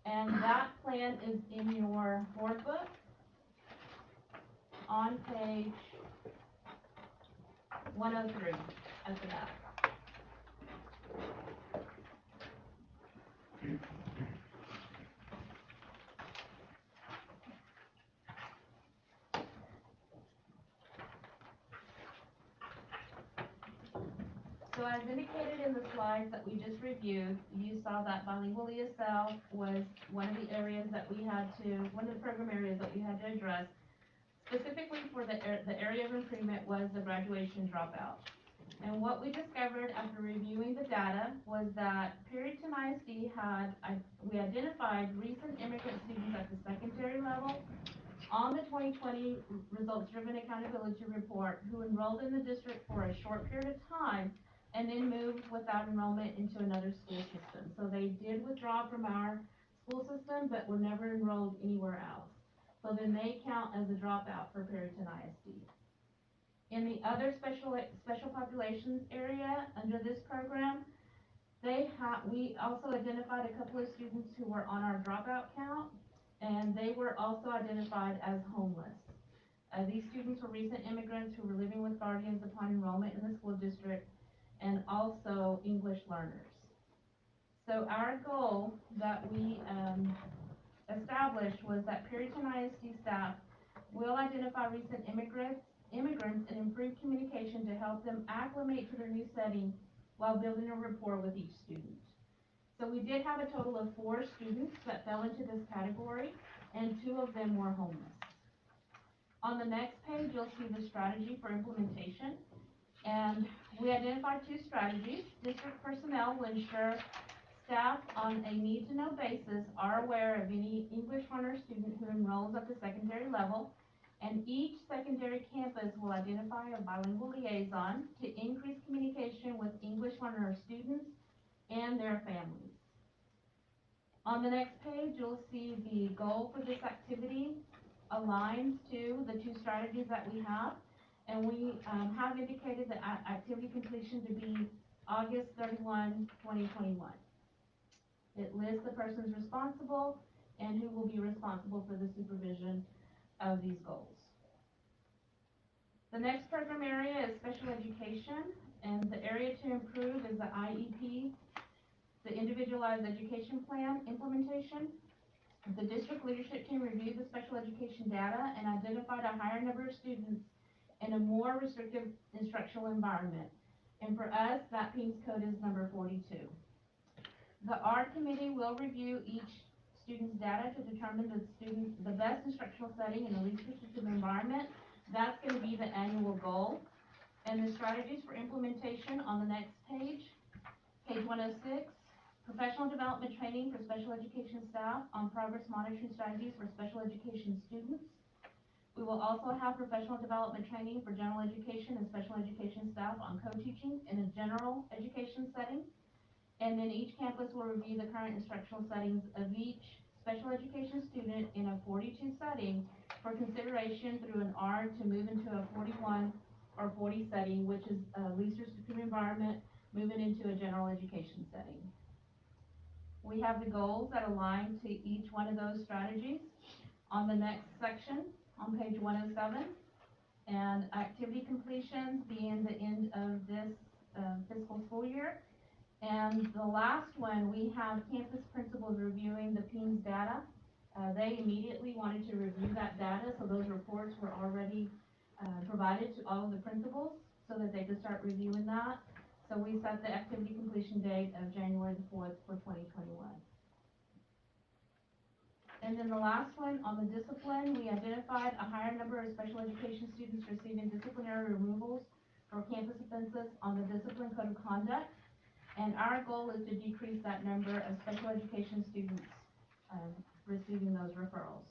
And that plan is in your board book on page 103 at the back. So as indicated in the slides that we just reviewed, you saw that bilingual ESL was one of the areas that we had to, one of the program areas that we had to address. Specifically for the area of improvement was the graduation dropout. And what we discovered after reviewing the data was that Perryton ISD we identified recent immigrant students at the secondary level on the 2020 results-driven accountability report who enrolled in the district for a short period of time and then moved without enrollment into another school system. So they did withdraw from our school system, but were never enrolled anywhere else. So then they count as a dropout for Perryton ISD. In the other special populations area, under this program, we also identified a couple of students who were on our dropout count, and they were also identified as homeless. These students were recent immigrants who were living with guardians upon enrollment in the school district, and also English learners. So our goal that we established was that Perryton ISD staff will identify recent immigrants and improve communication to help them acclimate to their new setting while building a rapport with each student. So we did have a total of 4 students that fell into this category, and 2 of them were homeless. On the next page, you'll see the strategy for implementation, and we identified 2 strategies. District personnel will ensure staff on a need-to-know basis are aware of any English learner student who enrolls at the secondary level, and each secondary campus will identify a bilingual liaison to increase communication with English learner students and their families. On the next page, you'll see the goal for this activity aligns to the 2 strategies that we have, and we have indicated the activity completion to be August 31, 2021. It lists the persons responsible and who will be responsible for the supervision of these goals. The next program area is special education, and the area to improve is the IEP, the Individualized Education Plan implementation. The district leadership team reviewed the special education data and identified a higher number of students in a more restrictive instructional environment. And for us, that PISD code is number 42. The ARD committee will review each student's data to determine the best instructional setting in the least restrictive environment. That's going to be the annual goal. And the strategies for implementation on the next page, page 106, professional development training for special education staff on progress monitoring strategies for special education students. We will also have professional development training for general education and special education staff on co-teaching in a general education setting. And then each campus will review the current instructional settings of each special education student in a 42 setting for consideration through an R to move into a 41 or 40 setting, which is a least restrictive environment, moving into a general education setting. We have the goals that align to each one of those strategies on the next section on page 107, and activity completions being the end of this fiscal school year. And the last one, we have campus principals reviewing the PISD data. They immediately wanted to review that data, so those reports were already provided to all of the principals so that they could start reviewing that. So we set the activity completion date of January the 4th for 2021. And then the last one, on the discipline, we identified a higher number of special education students receiving disciplinary removals for campus offenses on the discipline code of conduct. And our goal is to decrease that number of special education students receiving those referrals.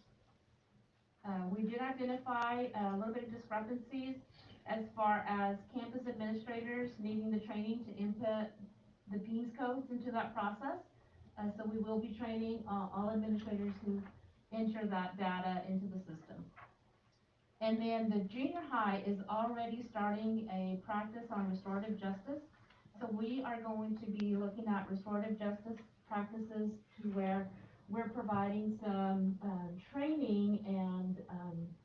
We did identify a little bit of discrepancies as far as campus administrators needing the training to input the PISD codes into that process. So we will be training all administrators who enter that data into the system. And then the junior high is already starting a practice on restorative justice. So we are going to be looking at restorative justice practices to where we're providing some training and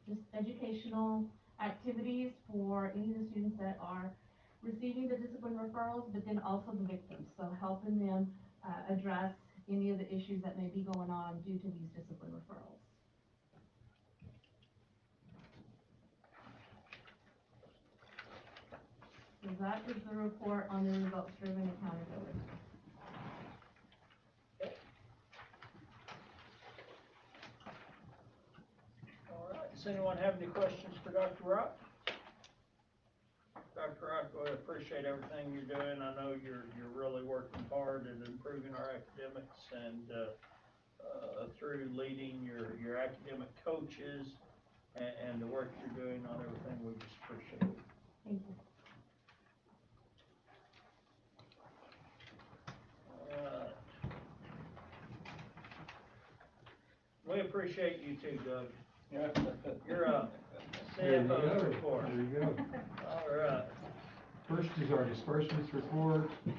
just educational activities for any of the students that are receiving the discipline referrals, but then also the victims. So helping them address any of the issues that may be going on due to these discipline referrals. So that is the report on the results-driven accountability. All right, does anyone have any questions for Dr. Rock? Dr. Rock, I appreciate everything you're doing. I know you're really working hard at improving our academics and through leading your academic coaches and the work you're doing on everything, we just appreciate it. Thank you. We appreciate you too, Doug. Yeah. You're There you go. CFO's report. There you go. All right. First is our disbursements report. I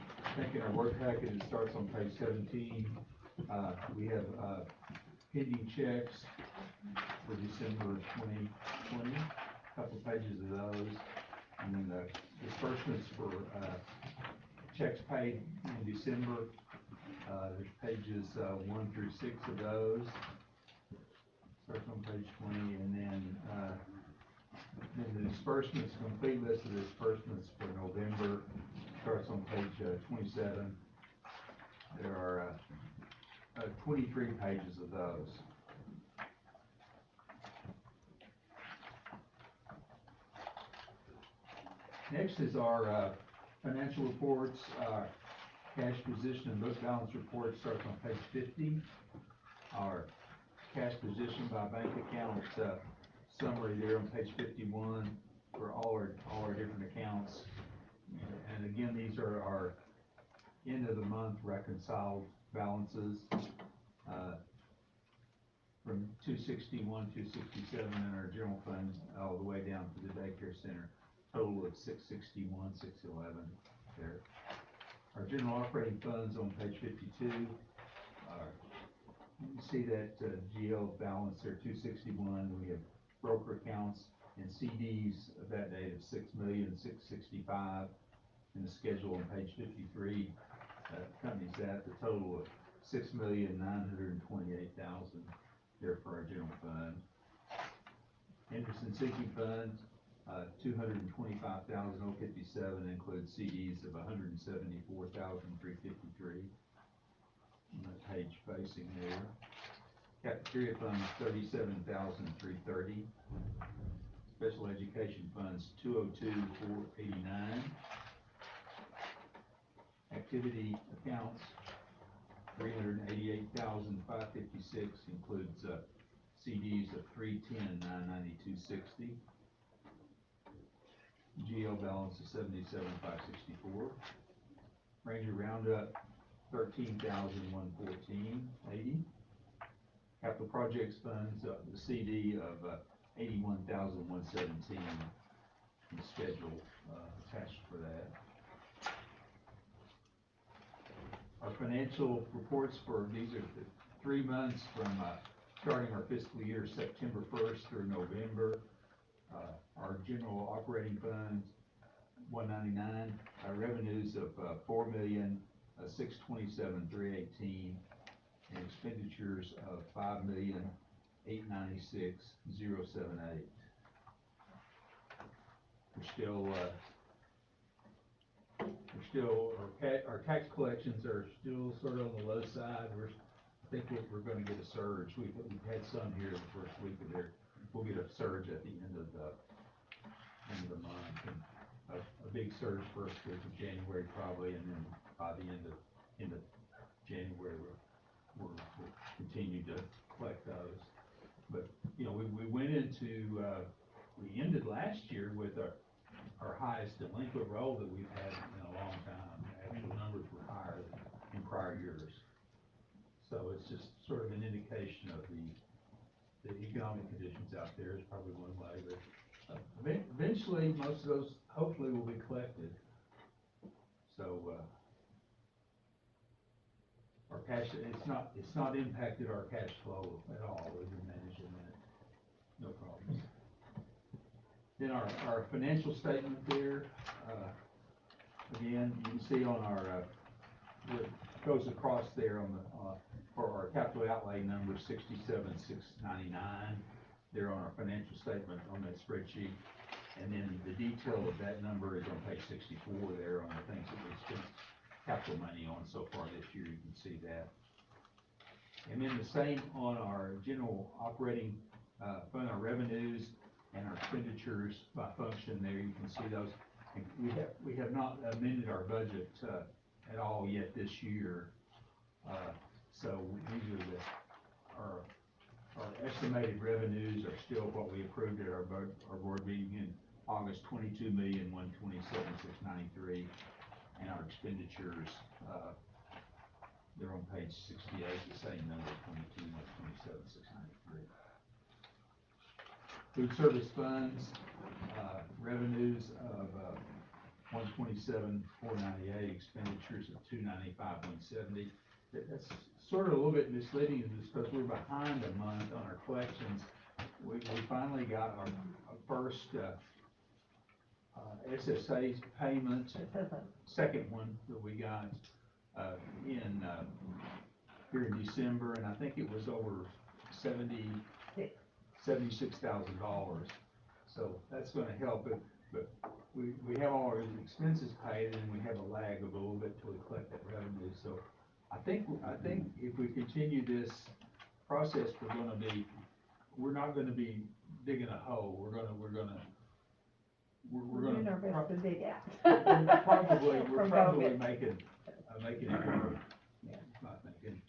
think in our work packet, it starts on page 17. We have, pending checks for December 2020, couple pages of those. And then the disbursements for, checks paid in December, there's pages, 1 through 6 of those. Starts on page 20, and then the disbursements, complete list of disbursements for November, starts on page 27. There are 23 pages of those. Next is our financial reports, cash position and book balance report starts on page 50. Our cash position by bank account summary there on page 51 for all our different accounts. And again, these are our end of the month reconciled balances from 261, 267 in our general fund all the way down to the daycare center. Total of 661, 611 there. Our general operating funds on page 52 are, you can see that GL balance there, 261. We have broker accounts and CDs of that date of 6,665,000. In the schedule on page 53, accompanies that, the total of 6,928,000 there for our general fund. Interest and sinking fund, 225,057 includes CDs of 174,353. On that page facing there. Cafeteria funds, 37,330. Special education funds, 202,489. Activity accounts, 388,556 includes CDs of 310,992.60. GL balance is 77,564. Ranger Roundup, 13,114.80. Capital projects funds, the CD of 81,117. The schedule attached for that. Our financial reports for these are the 3 months from starting our fiscal year September 1st through November. Our general operating funds, 199. Our revenues of 4,627,318, and expenditures of 5,896,078. Our tax collections are still sort of on the low side. I think we're going to get a surge. We've had some here the first week of there. We'll get a surge at the end of the month, and a big surge first week of January probably, and then by the end of January we'll continue to collect those. But you know, we went into we ended last year with our highest delinquent roll that we've had in a long time. Actual numbers were higher than in prior years. So it's just sort of an indication of the economic conditions out there is probably one way, but eventually most of those hopefully will be collected. So our cash, it's not impacted our cash flow at all. We've been managing that, no problems. Then our financial statement there, again, you can see on our it goes across there on the for our capital outlay number 67,699 there on our financial statement on that spreadsheet, and then the detail of that number is on page 64 there on the things that we spent capital money on so far this year. You can see that, and then the same on our general operating fund, our revenues and our expenditures by function there. You can see those. And we have not amended our budget at all yet this year. So these are our estimated revenues are still what we approved at our board meeting in August, 22,127,693. And our expenditures, they're on page 68, the same number, 22,127,693. Food service funds, revenues of 127,498, expenditures of 295,170. That's sort of a little bit misleading just because we're behind a month on our collections. We finally got our first SSA payment, second one that we got in here in December, and I think it was over $76,000. So that's going to help it, but we have all our expenses paid, and we have a lag of a little bit till we collect that revenue. So I think if we continue this process, we're not going to be digging a hole. We're going to Doing our best to dig out. we're probably making it work. Yeah. Not making.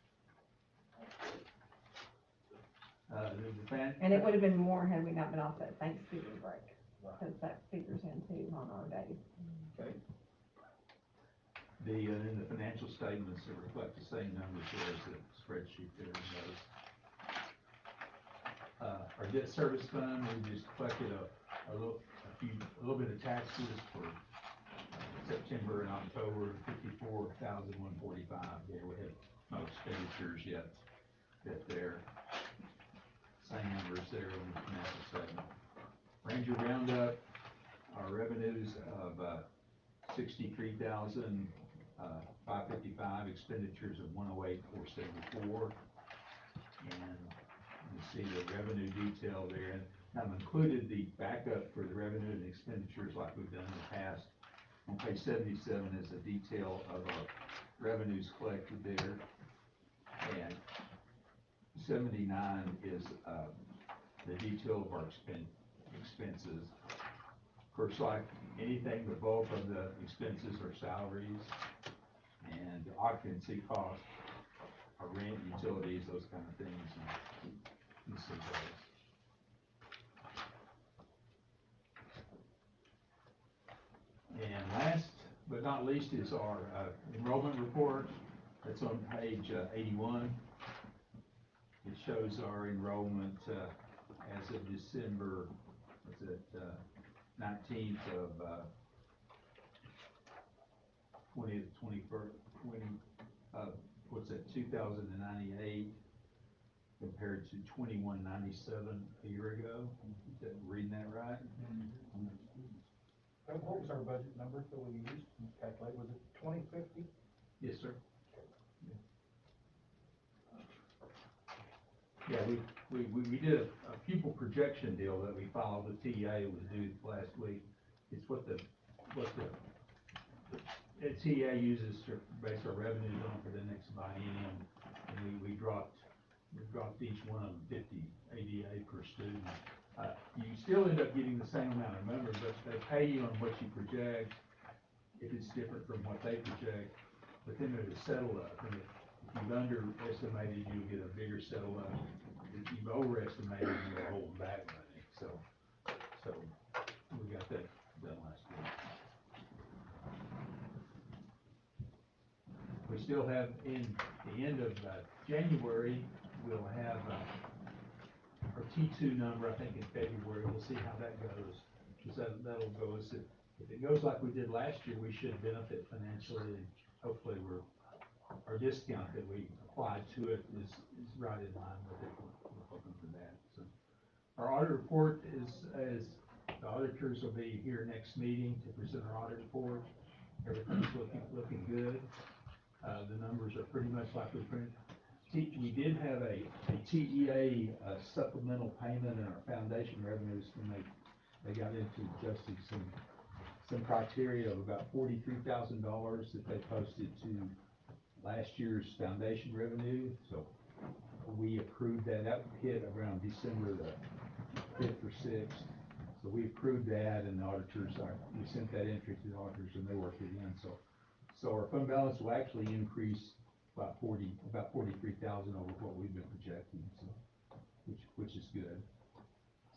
And it would have been more had we not been off that Thanksgiving break, because that figures in too on our days. Okay. And the financial statements that reflect the same numbers as the spreadsheet there knows. Our debt service fund, we just collected a little bit of taxes for September and October, 54,145. There we have no expenditures yet there. Same numbers there on the financial statement. Ranger Roundup, our revenues of 63,555, expenditures of 108,474, and you see the revenue detail there. And I've included the backup for the revenue and expenditures like we've done in the past. On page 77 is a detail of our revenues collected there, and 79 is the detail of our expenses. Of course, like anything, the bulk of the expenses are salaries and occupancy costs, our rent, utilities, those kind of things. And you see those. And last but not least is our enrollment report. That's on page 81. It shows our enrollment as of December, 19th of 2098 compared to 2197 a year ago. Is that reading that right? What was our budget number that we used to calculate? Was it 2050? Yes, sir. Yeah, we did a pupil projection deal that we filed with TEA. It was due last week. It's what the TEA uses to base our revenues on for the next biennium, and we dropped each one of them 50 ADA per student. You still end up getting the same amount of numbers, but they pay you on what you project if it's different from what they project. But then there's a settle up, and if you've underestimated, you'll get a bigger settle up. If you've overestimated, you'll hold back money. So we got that done last week. We still have, in the end of January, we'll have our T2 number, I think in February. We'll see how that goes. Because that'll go as if it goes like we did last year, we should benefit financially, and hopefully our discount that we applied to it is right in line with it. We're hoping for that. So our audit report is the auditors will be here next meeting to present our audit report. Everything's looking good. The numbers are pretty much like we printed. We did have a TEA supplemental payment in our foundation revenues when they got into adjusting some criteria of about $43,000 that they posted to last year's foundation revenue. So we approved that. That hit around December the 5th or 6th. So we approved that, and the auditors, we sent that entry to the auditors, and they worked it in. So our fund balance will actually increase about $43,000 over what we've been projecting. So which is good.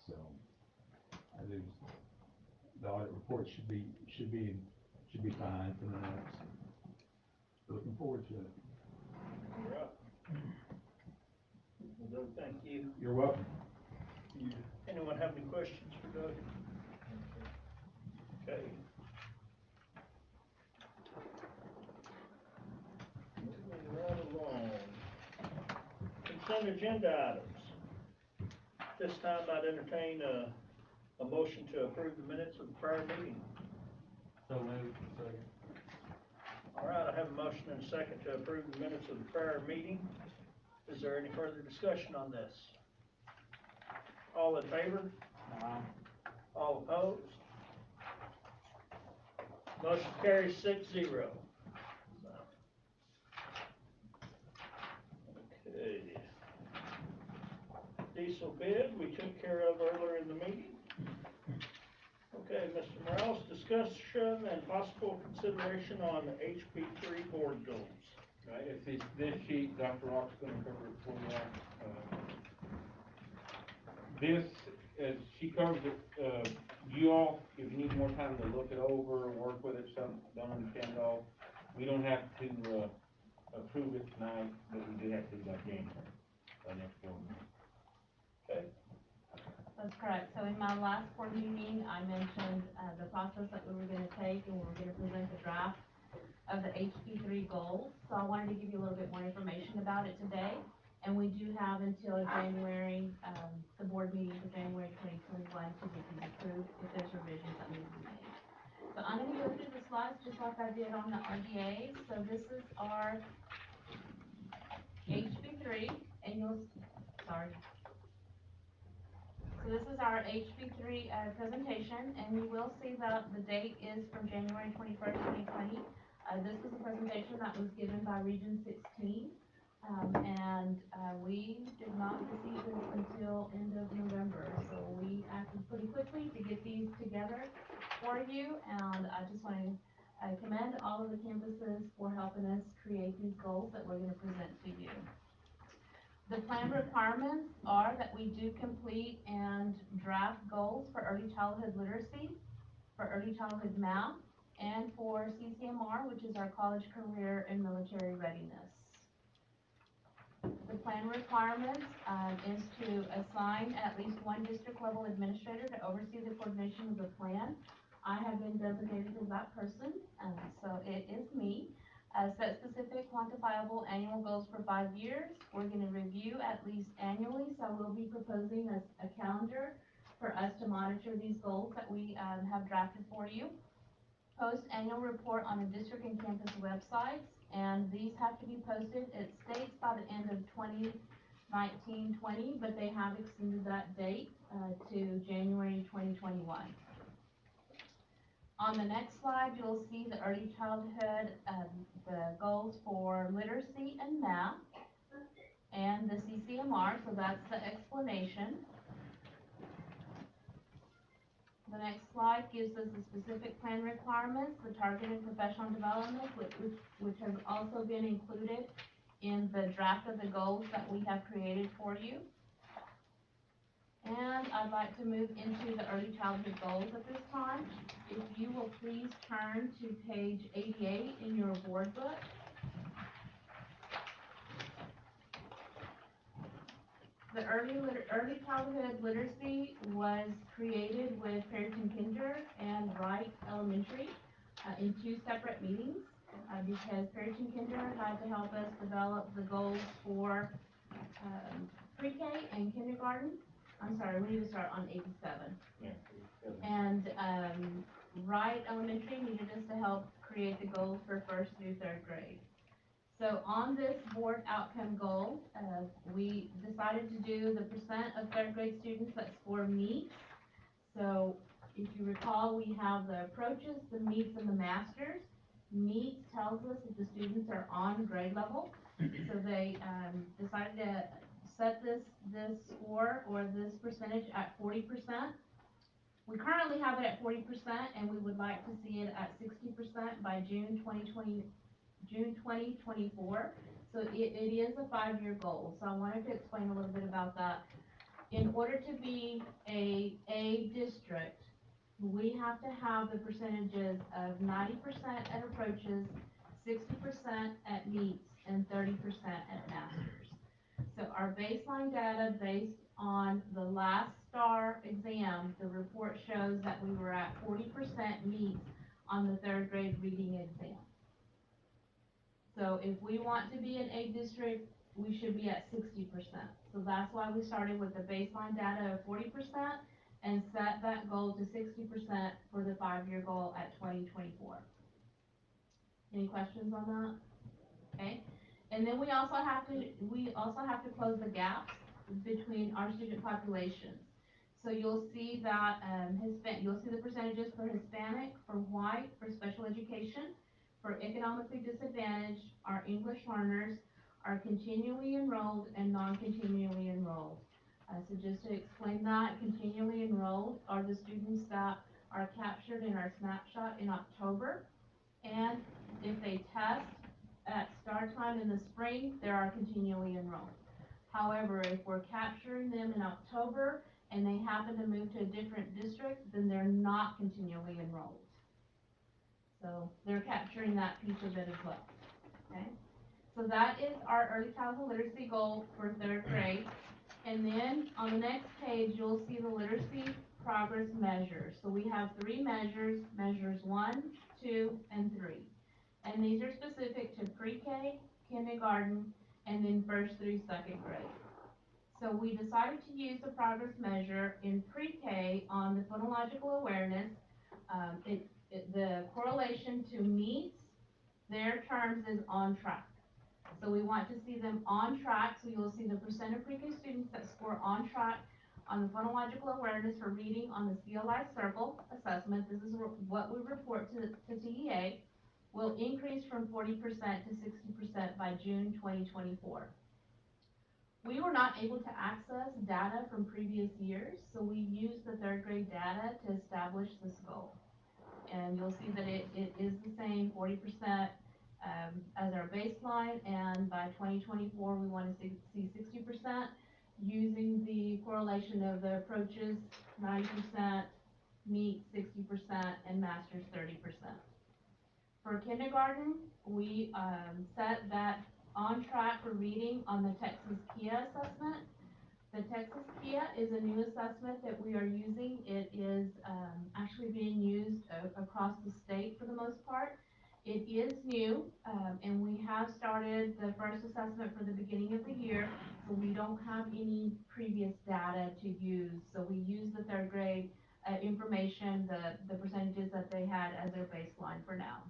So, I think the audit report should be fine for the next. Looking forward to it. Well, Doug, thank you. You're welcome. Anyone have any questions for Doug? Okay. Moving right along. Consent agenda items. This time I'd entertain a motion to approve the minutes of the prior meeting. So moved. Second. All right, I have a motion and a second to approve the minutes of the prior meeting. Is there any further discussion on this? All in favor? All opposed? Motion carries 6-0. Okay. Diesel bid, we took care of earlier in the meeting. Okay, Mr. Morales, discussion and possible consideration on the HP3 board goals. Right, it's this sheet, Dr. Rock's gonna cover it for you. This, as she covers it, you all, if you need more time to look it over, work with it, some, don't understand it all, we don't have to, approve it tonight, but we do have to by January, by next board meeting. Okay, That's correct. So in my last board meeting, I mentioned, the process that we were gonna take, and we were gonna present the draft of the HP3 goals. So I wanted to give you a little bit more information about it today. And we do have until January, the board meeting for January 2021 to get these approved if there's revisions that need to be made. So I'm gonna go through the slides just like I did on the RDA. So this is our HB3, and sorry. So this is our HB3 presentation, and you will see that the date is from January 21st, 2020. This was a presentation that was given by Region 16, and we did not receive this until end of November. So we acted pretty quickly to get these together for you, and I just want to commend all of the campuses for helping us create these goals that we're going to present to you. The plan requirements are that we do complete and draft goals for early childhood literacy, for early childhood math, and for CCMR, which is our college career and military readiness. The plan requirements is to assign at least one district level administrator to oversee the coordination of the plan. I have been designated as that person, so it is me. Set specific quantifiable annual goals for 5 years. We're going to review at least annually, so we'll be proposing a calendar for us to monitor these goals that we have drafted for you. Post annual report on the district and campus websites, and these have to be posted, it states by the end of 2019-20, but they have extended that date to January 2021. On the next slide, you'll see the early childhood, the goals for literacy and math, and the CCMR, so that's the explanation. The next slide gives us the specific plan requirements, the targeted professional development, which has also been included in the draft of the goals that we have created for you. And I'd like to move into the early childhood goals at this time. If you will please turn to page 88 in your board book. The early childhood literacy was created with Perryton Kinder and Wright Elementary in 2 separate meetings because Perryton Kinder had to help us develop the goals for pre-K and kindergarten. I'm sorry, we need to start on 87. Yeah. And Wright Elementary needed us to help create the goals for 1st through 3rd grade. So on this board outcome goal, we decided to do the percent of 3rd grade students that score meets. So if you recall, we have the approaches, the meets, and the masters. Meets tells us if the students are on grade level. So they decided to set this score or this percentage at 40%. We currently have it at 40%, and we would like to see it at 60% by June 2024. So it is a 5-year goal. So I wanted to explain a little bit about that. in order to be a district, we have to have the percentages of 90% at approaches, 60% at meets, and 30% at masters. So our baseline data based on the last STAR exam, the report shows that we were at 40% meets on the third grade reading exam. So if we want to be an A district, we should be at 60%. So that's why we started with the baseline data of 40% and set that goal to 60% for the 5-year goal at 2024. Any questions on that? Okay. And then we also have to close the gaps between our student populations. So you'll see that you'll see the percentages for Hispanic, for white, for special education, for economically disadvantaged, our English learners, are continually enrolled and non-continually enrolled. So just to explain that, continually enrolled are the students that are captured in our snapshot in October, and if they test at start time in the spring, they are continually enrolled. However, if we're capturing them in October and they happen to move to a different district, then they're not continually enrolled. So they're capturing that piece of it as well, okay? So that is our early childhood literacy goal for third grade. And then on the next page, you'll see the literacy progress measures. So we have 3 measures, measures 1, 2, and 3. And these are specific to pre-K, kindergarten, and then 1st through 2nd grade. So we decided to use the progress measure in pre-K on the phonological awareness. The correlation to meets their terms is on track. So we want to see them on track, so you'll see the percent of pre-K students that score on track on the phonological awareness for reading on the CLI circle assessment. This is what we report to TEA, will increase from 40% to 60% by June 2024. We were not able to access data from previous years, so we used the third grade data to establish this goal. And you'll see that it is the same, 40% as our baseline, and by 2024 we want to see 60%, using the correlation of the approaches 90%, meet 60%, and masters 30%. For kindergarten, we set that on track for reading on the Texas KIA assessment. The Texas KIA is a new assessment that we are using. It is actually being used across the state for the most part. It is new, and we have started the first assessment for the beginning of the year, so we don't have any previous data to use. So we use the third grade information, the percentages that they had as their baseline for now.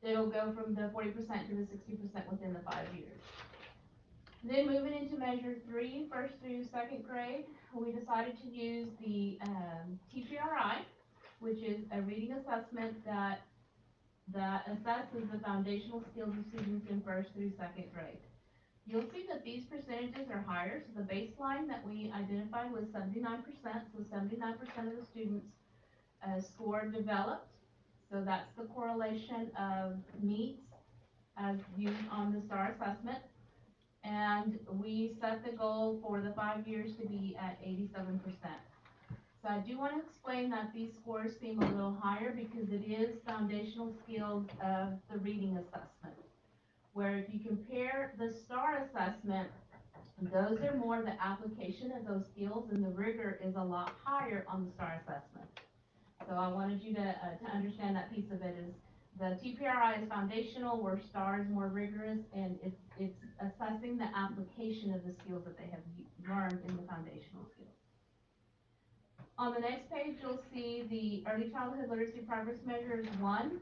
It'll go from the 40% to the 60% within the 5 years. Then moving into measure 3, 1st through 2nd grade, we decided to use the TPRI, which is a reading assessment that assesses the foundational skills of students in 1st through 2nd grade. You'll see that these percentages are higher. So the baseline that we identified was 79%, so 79% of the students scored developed. So that's the correlation of meets as used on the STAR assessment. And we set the goal for the 5 years to be at 87%. So I do want to explain that these scores seem a little higher because it is foundational skills of the reading assessment. Where if you compare the STAR assessment, those are more the application of those skills, and the rigor is a lot higher on the STAR assessment. So I wanted you to understand that piece of it is the TPRI is foundational, where STAR is more rigorous, and it's assessing the application of the skills that they have learned in the foundational skills. On the next page, you'll see the Early Childhood Literacy Progress Measures 1,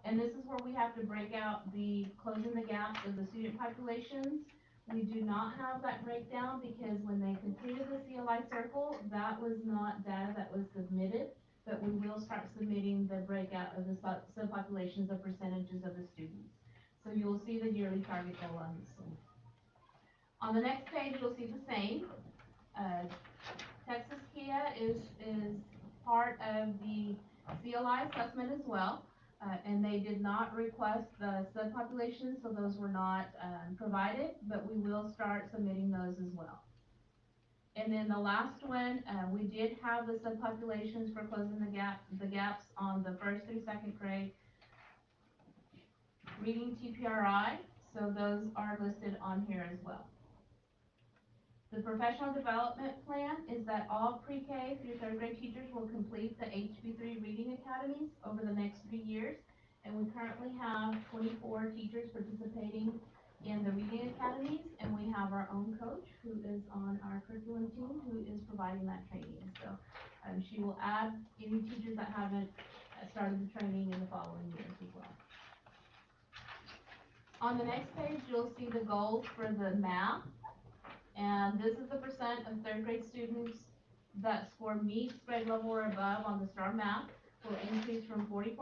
and this is where we have to break out the closing the gaps of the student populations. We do not have that breakdown because when they completed the CLI circle, that was not data that was submitted, but we will start submitting the breakout of the subpopulations of percentages of the students. So you'll see the yearly target goal on this one. On the next page, you'll see the same. Texas KIA is part of the CLI assessment as well. and they did not request the subpopulations, so those were not, provided, but we will start submitting those as well. And then the last one, we did have the subpopulations for closing the gaps on the first through second grade reading TPRI, so those are listed on here as well. The professional development plan is that all pre-K through third grade teachers will complete the HB3 reading academies over the next 3 years. And we currently have 24 teachers participating in the reading academies, and we have our own coach who is on our curriculum team who is providing that training. So she will add any teachers that haven't started the training in the following years as well. On the next page, you'll see the goals for the math. And this is the percent of third grade students that score meets grade level or above on the STAR math will increase from 44%,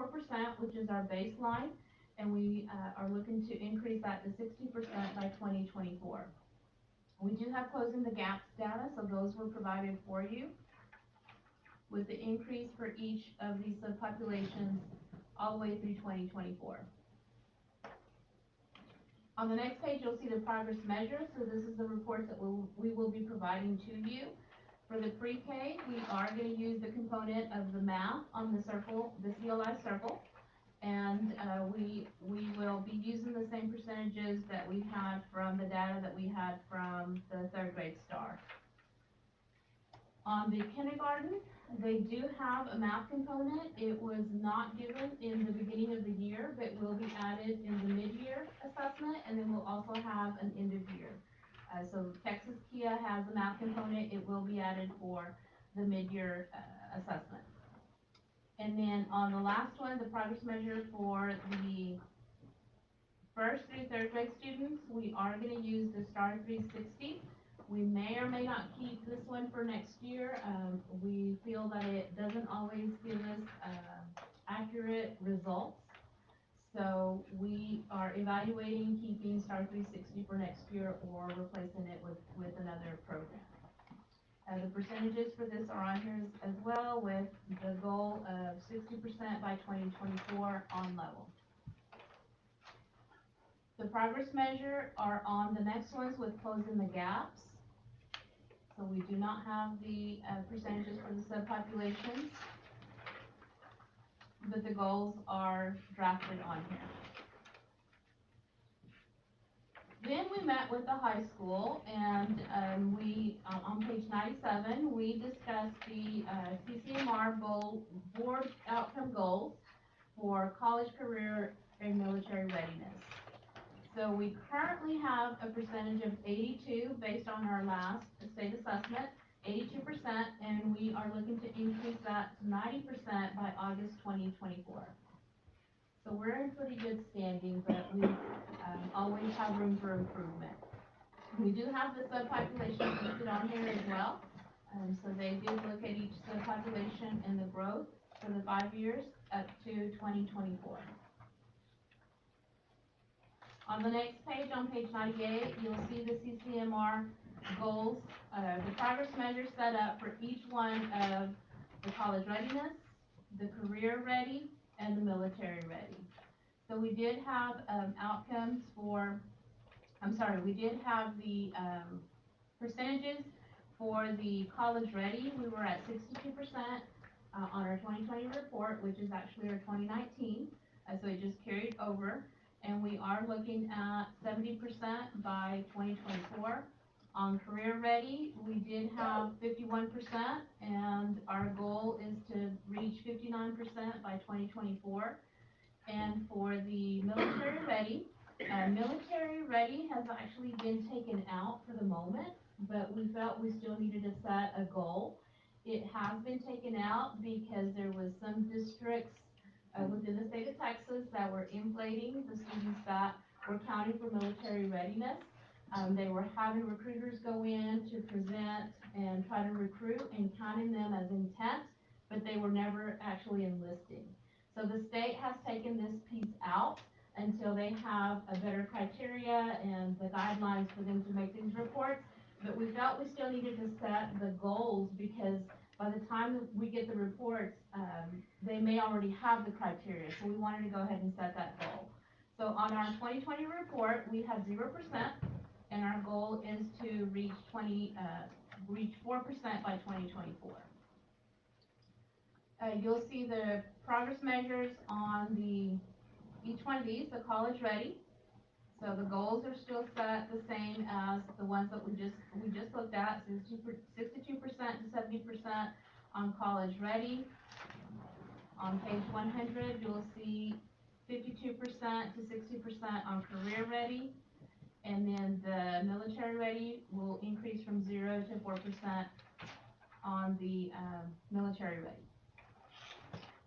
which is our baseline, and we are looking to increase that to 60% by 2024. We do have closing the gaps data, so those were provided for you with the increase for each of these subpopulations all the way through 2024. On the next page, you'll see the progress measures. So this is the reports that we will be providing to you. For the pre-K, we are going to use the component of the math on the circle, the CLI circle, and we will be using the same percentages that we had from the data that we had from the third grade STAR. On the kindergarten, they do have a math component. It was not given in the beginning of the year, but will be added in the mid-year assessment, and then we'll also have an end of year. So Texas Kia has a math component. It will be added for the mid-year assessment. And then on the last one, the progress measure for the first through third grade students, we are going to use the STAR 360. We may or may not keep this one for next year. We feel that it doesn't always give us accurate results. So we are evaluating keeping STAR 360 for next year or replacing it with another program. The percentages for this are on here as well, with the goal of 60% by 2024 on level. The progress measure are on the next ones with closing the gaps. So we do not have the percentages for the subpopulations, but the goals are drafted on here. Then we met with the high school, and we, on page 97, we discussed the CCMR board outcome goals for college, career, and military readiness. So we currently have a percentage of 82 based on our last state assessment, 82%, and we are looking to increase that to 90% by August 2024. So we're in pretty good standing, but we always have room for improvement. We do have the subpopulations listed on here as well. So they did look at each subpopulation and the growth for the 5 years up to 2024. On the next page, on page 98, you'll see the CCMR goals, the progress measures set up for each one of the college readiness, the career ready, and the military ready. So we did have outcomes for, we did have the percentages for the college ready. We were at 62% on our 2020 report, which is actually our 2019, so it just carried over. And we are looking at 70% by 2024. On career ready, we did have 51%, and our goal is to reach 59% by 2024. And for the military ready has actually been taken out for the moment, but we felt we still needed to set a goal. It has been taken out because there was some districts within the state of Texas that were inflating the students that were counting for military readiness. They were having recruiters go in to present and try to recruit and counting them as intent, but they were never actually enlisting. So the state has taken this piece out until they have a better criteria and the guidelines for them to make these reports. But we felt we still needed to set the goals because by the time that we get the reports, they may already have the criteria, so we wanted to go ahead and set that goal. So on our 2020 report, we have 0%, and our goal is to reach 4% by 2024. You'll see the progress measures on each one of these, the college ready. So the goals are still set the same as the ones that we just looked at, 62% to 70% on college ready. On page 100, you'll see 52% to 60% on career ready. And then the military ready will increase from 0 to 4% on the military ready.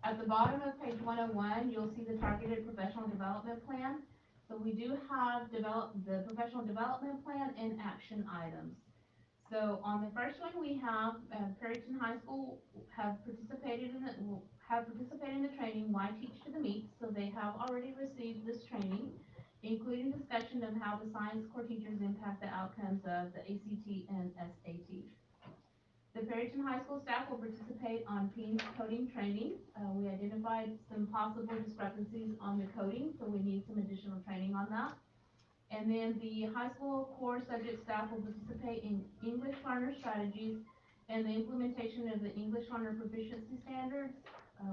At the bottom of page 101, you'll see the targeted professional development plan. So we do have the professional development plan and action items. So on the first one, we have Perryton High School have participated in the training, Why Teach to the Meet. So they have already received this training, including discussion of how the science core teachers impact the outcomes of the ACT and SAT. The Perryton High School staff will participate on PISD coding training. We identified some possible discrepancies on the coding, so we need some additional training on that. And then the high school core subject staff will participate in English learner strategies and the implementation of the English learner proficiency standards,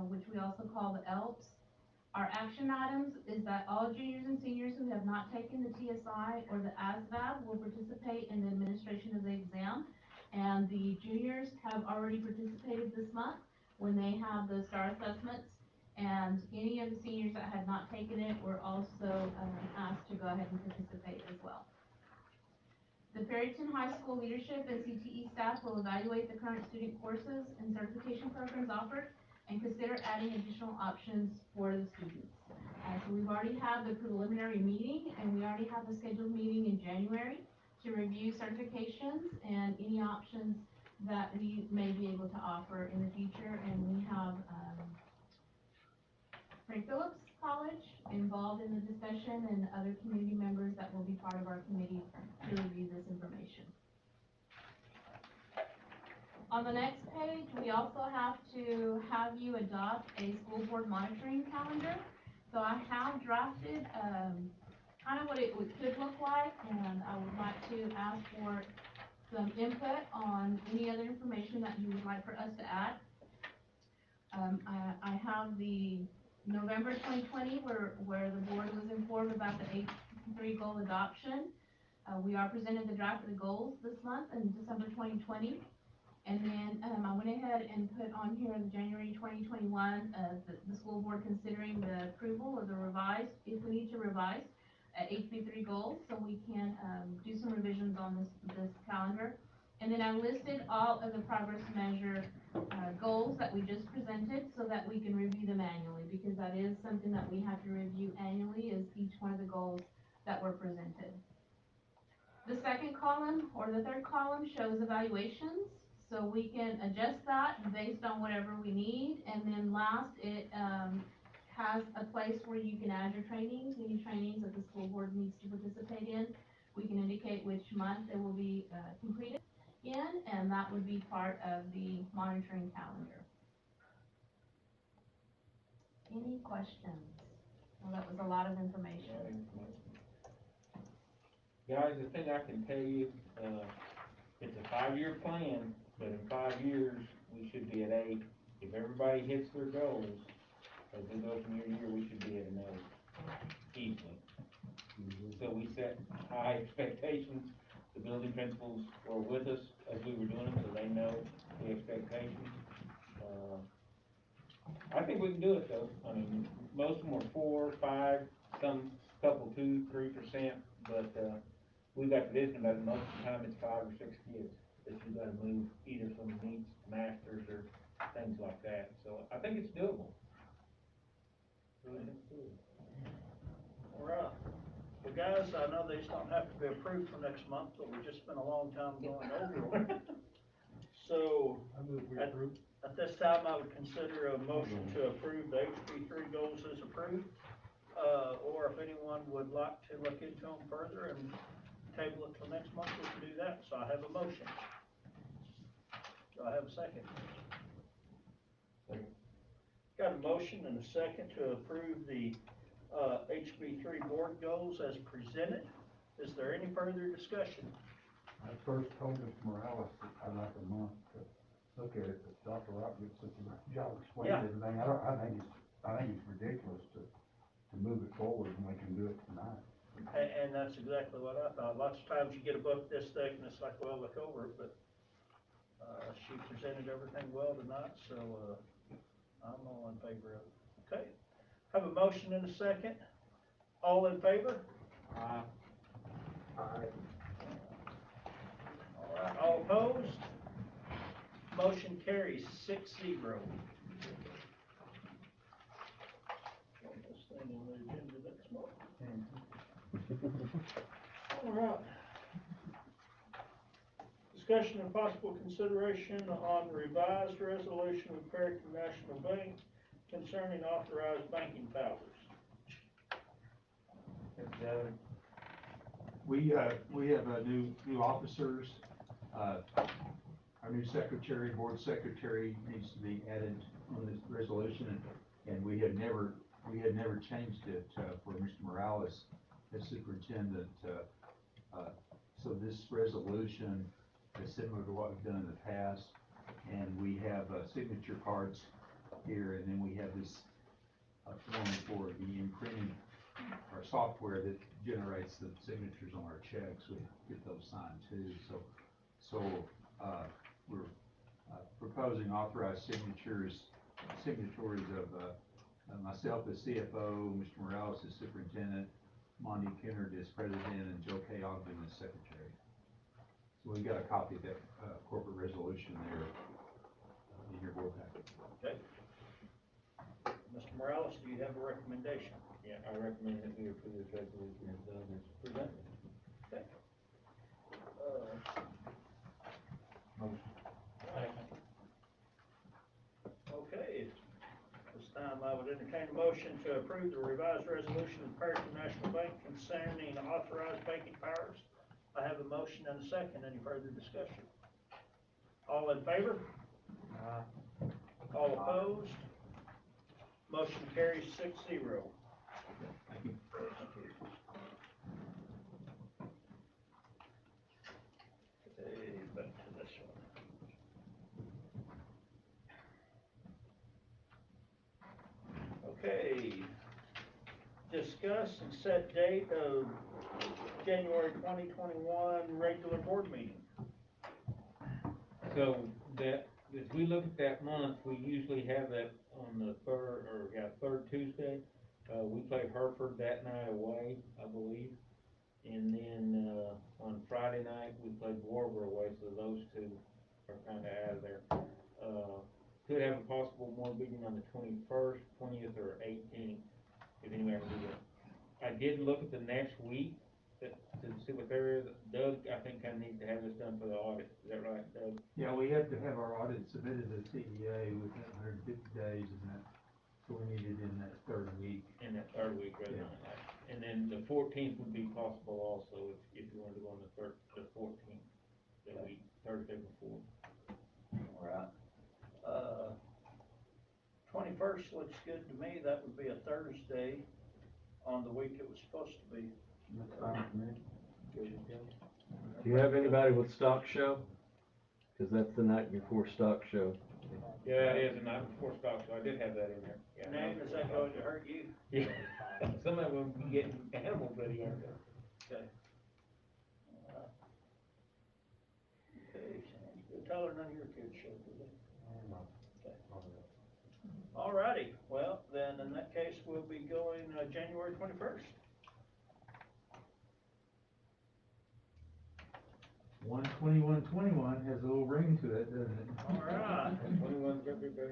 which we also call the ELPS. Our action items is that all juniors and seniors who have not taken the TSI or the ASVAB will participate in the administration of the exam. And the juniors have already participated this month when they have the STAR assessments. And any of the seniors that had not taken it were also asked to go ahead and participate as well. The Perryton High School leadership and CTE staff will evaluate the current student courses and certification programs offered and consider adding additional options for the students. So we've already had the preliminary meeting, and we already have the scheduled meeting in January to review certifications and any options that we may be able to offer in the future. And we have Frank Phillips College involved in the discussion and other community members that will be part of our committee to review this information. On the next page, we also have to have you adopt a school board monitoring calendar. So I have drafted kind of what it could look like, and I would like to ask for some input on any other information that you would like for us to add. I have the November 2020 where the board was informed about the 8.3 goal adoption. We are presented the draft of the goals this month in December 2020. And then I went ahead and put on here the January 2021, the school board considering the approval of the revised, if we need to revise, 8.3 goals, so we can do some revisions on this calendar. And then I listed all of the progress measure goals that we just presented so that we can review them annually, because that is something that we have to review annually, is each one of the goals that were presented. The second column, or the third column, shows evaluations. So we can adjust that based on whatever we need. And then last, it has a place where you can add your trainings, any trainings that the school board needs to participate in. We can indicate which month they will be completed in, and that would be part of the monitoring calendar. Any questions? Well, that was a lot of information. Guys, the thing I can tell you, it's a 5-year plan, but in 5 years, we should be at 8. If everybody hits their goals, as we go from year to year, we should be at an 8, easily. So we set high expectations. The building principals were with us as we were doing them, so they know the expectations. I think we can do it though. I mean, most of them were 4, 5, some couple 2, 3%, but we've got the vision about most of the time it's 5 or 6 kids that you got to move either from meets to masters or things like that. So I think it's doable. All right. Well, guys, I know these don't have to be approved for next month, but we just spent a long time going over them. So at this time, I would consider a motion to approve the HB3 goals as approved. Or if anyone would like to look into them further and table it till next month, we can do that. So I have a motion. Do I have a second? Got a motion and a second to approve the, HB3 board goals as presented. Is there any further discussion? I first told Mr. Morales that I'd like a month to look at it, but Dr. Rock did such a nice job Yeah. explaining everything. I think it's ridiculous to move it forward when we can do it tonight. And that's exactly what I thought. Lots of times you get a book this thick and it's like, well, look over it, but, she presented everything well tonight, so, I'm all in favor of it. Okay, have a motion and a second. All in favor? Aye. All right, all opposed? Motion carries 6-0. This thing on the agenda next month. All right. Discussion and possible consideration on revised resolution with Perryton National Bank concerning authorized banking powers. We have new officers, our new secretary, board secretary needs to be added on this resolution, and we had never changed it, for Mr. Morales as superintendent, so this resolution is similar to what we've done in the past, and we have, signature cards here, and then we have this, form for the imprinting, our software that generates the signatures on our checks. We get those signed too, so we're proposing authorized signatories of myself as CFO, Mr. Morales as superintendent, Monty Kennard as president, and Joe K. Ogden as secretary. So we've got a copy of that corporate resolution there in your board packet. Okay. Mr. Morales, do you have a recommendation? Yeah, I recommend that we approve this resolution as presented. Okay. Motion. Okay, this time I would entertain a motion to approve the revised resolution of Perryton National Bank concerning authorized banking powers. I have a motion and a second. Any further discussion? All in favor? All opposed? Motion carries 6-0. Thank you. Okay, back to this one. Okay, discuss and set date of January 2021 regular board meeting. So that, as we look at that month, we usually have that on the third Tuesday. We play Hereford that night away, I believe. And then, on Friday night, we played Warber away, so those two are kinda out of there. Could have a possible board meeting on the 21st, 20th, or 18th, if anybody can do that. I did look at the next week to see what there is. Doug, I think I need to have this done for the audit. Is that right, Doug? Yeah, we have to have our audit submitted to the CEA within 150 days, and that, so we need it in that third week. In that third week, right? Yeah. And then the 14th would be possible also, if you wanted to go on the 14th, that week, Thursday before. All right. 21st looks good to me. That would be a Thursday on the week it was supposed to be. That's fine with me. Do you have anybody with stock show? Cause that's the night before stock show. Yeah, it is the night before stock, so I did have that in there. Yeah, Name, is that going to hurt you? Yeah, some of them be getting animal ready, aren't they? Okay. Okay, sounds good. Tyler, none of your kids showed, did they? Okay. All righty, well, then in that case, we'll be going, January 21st. 1/21/21 has a little ring to it, doesn't it? All right. 21's gonna be better.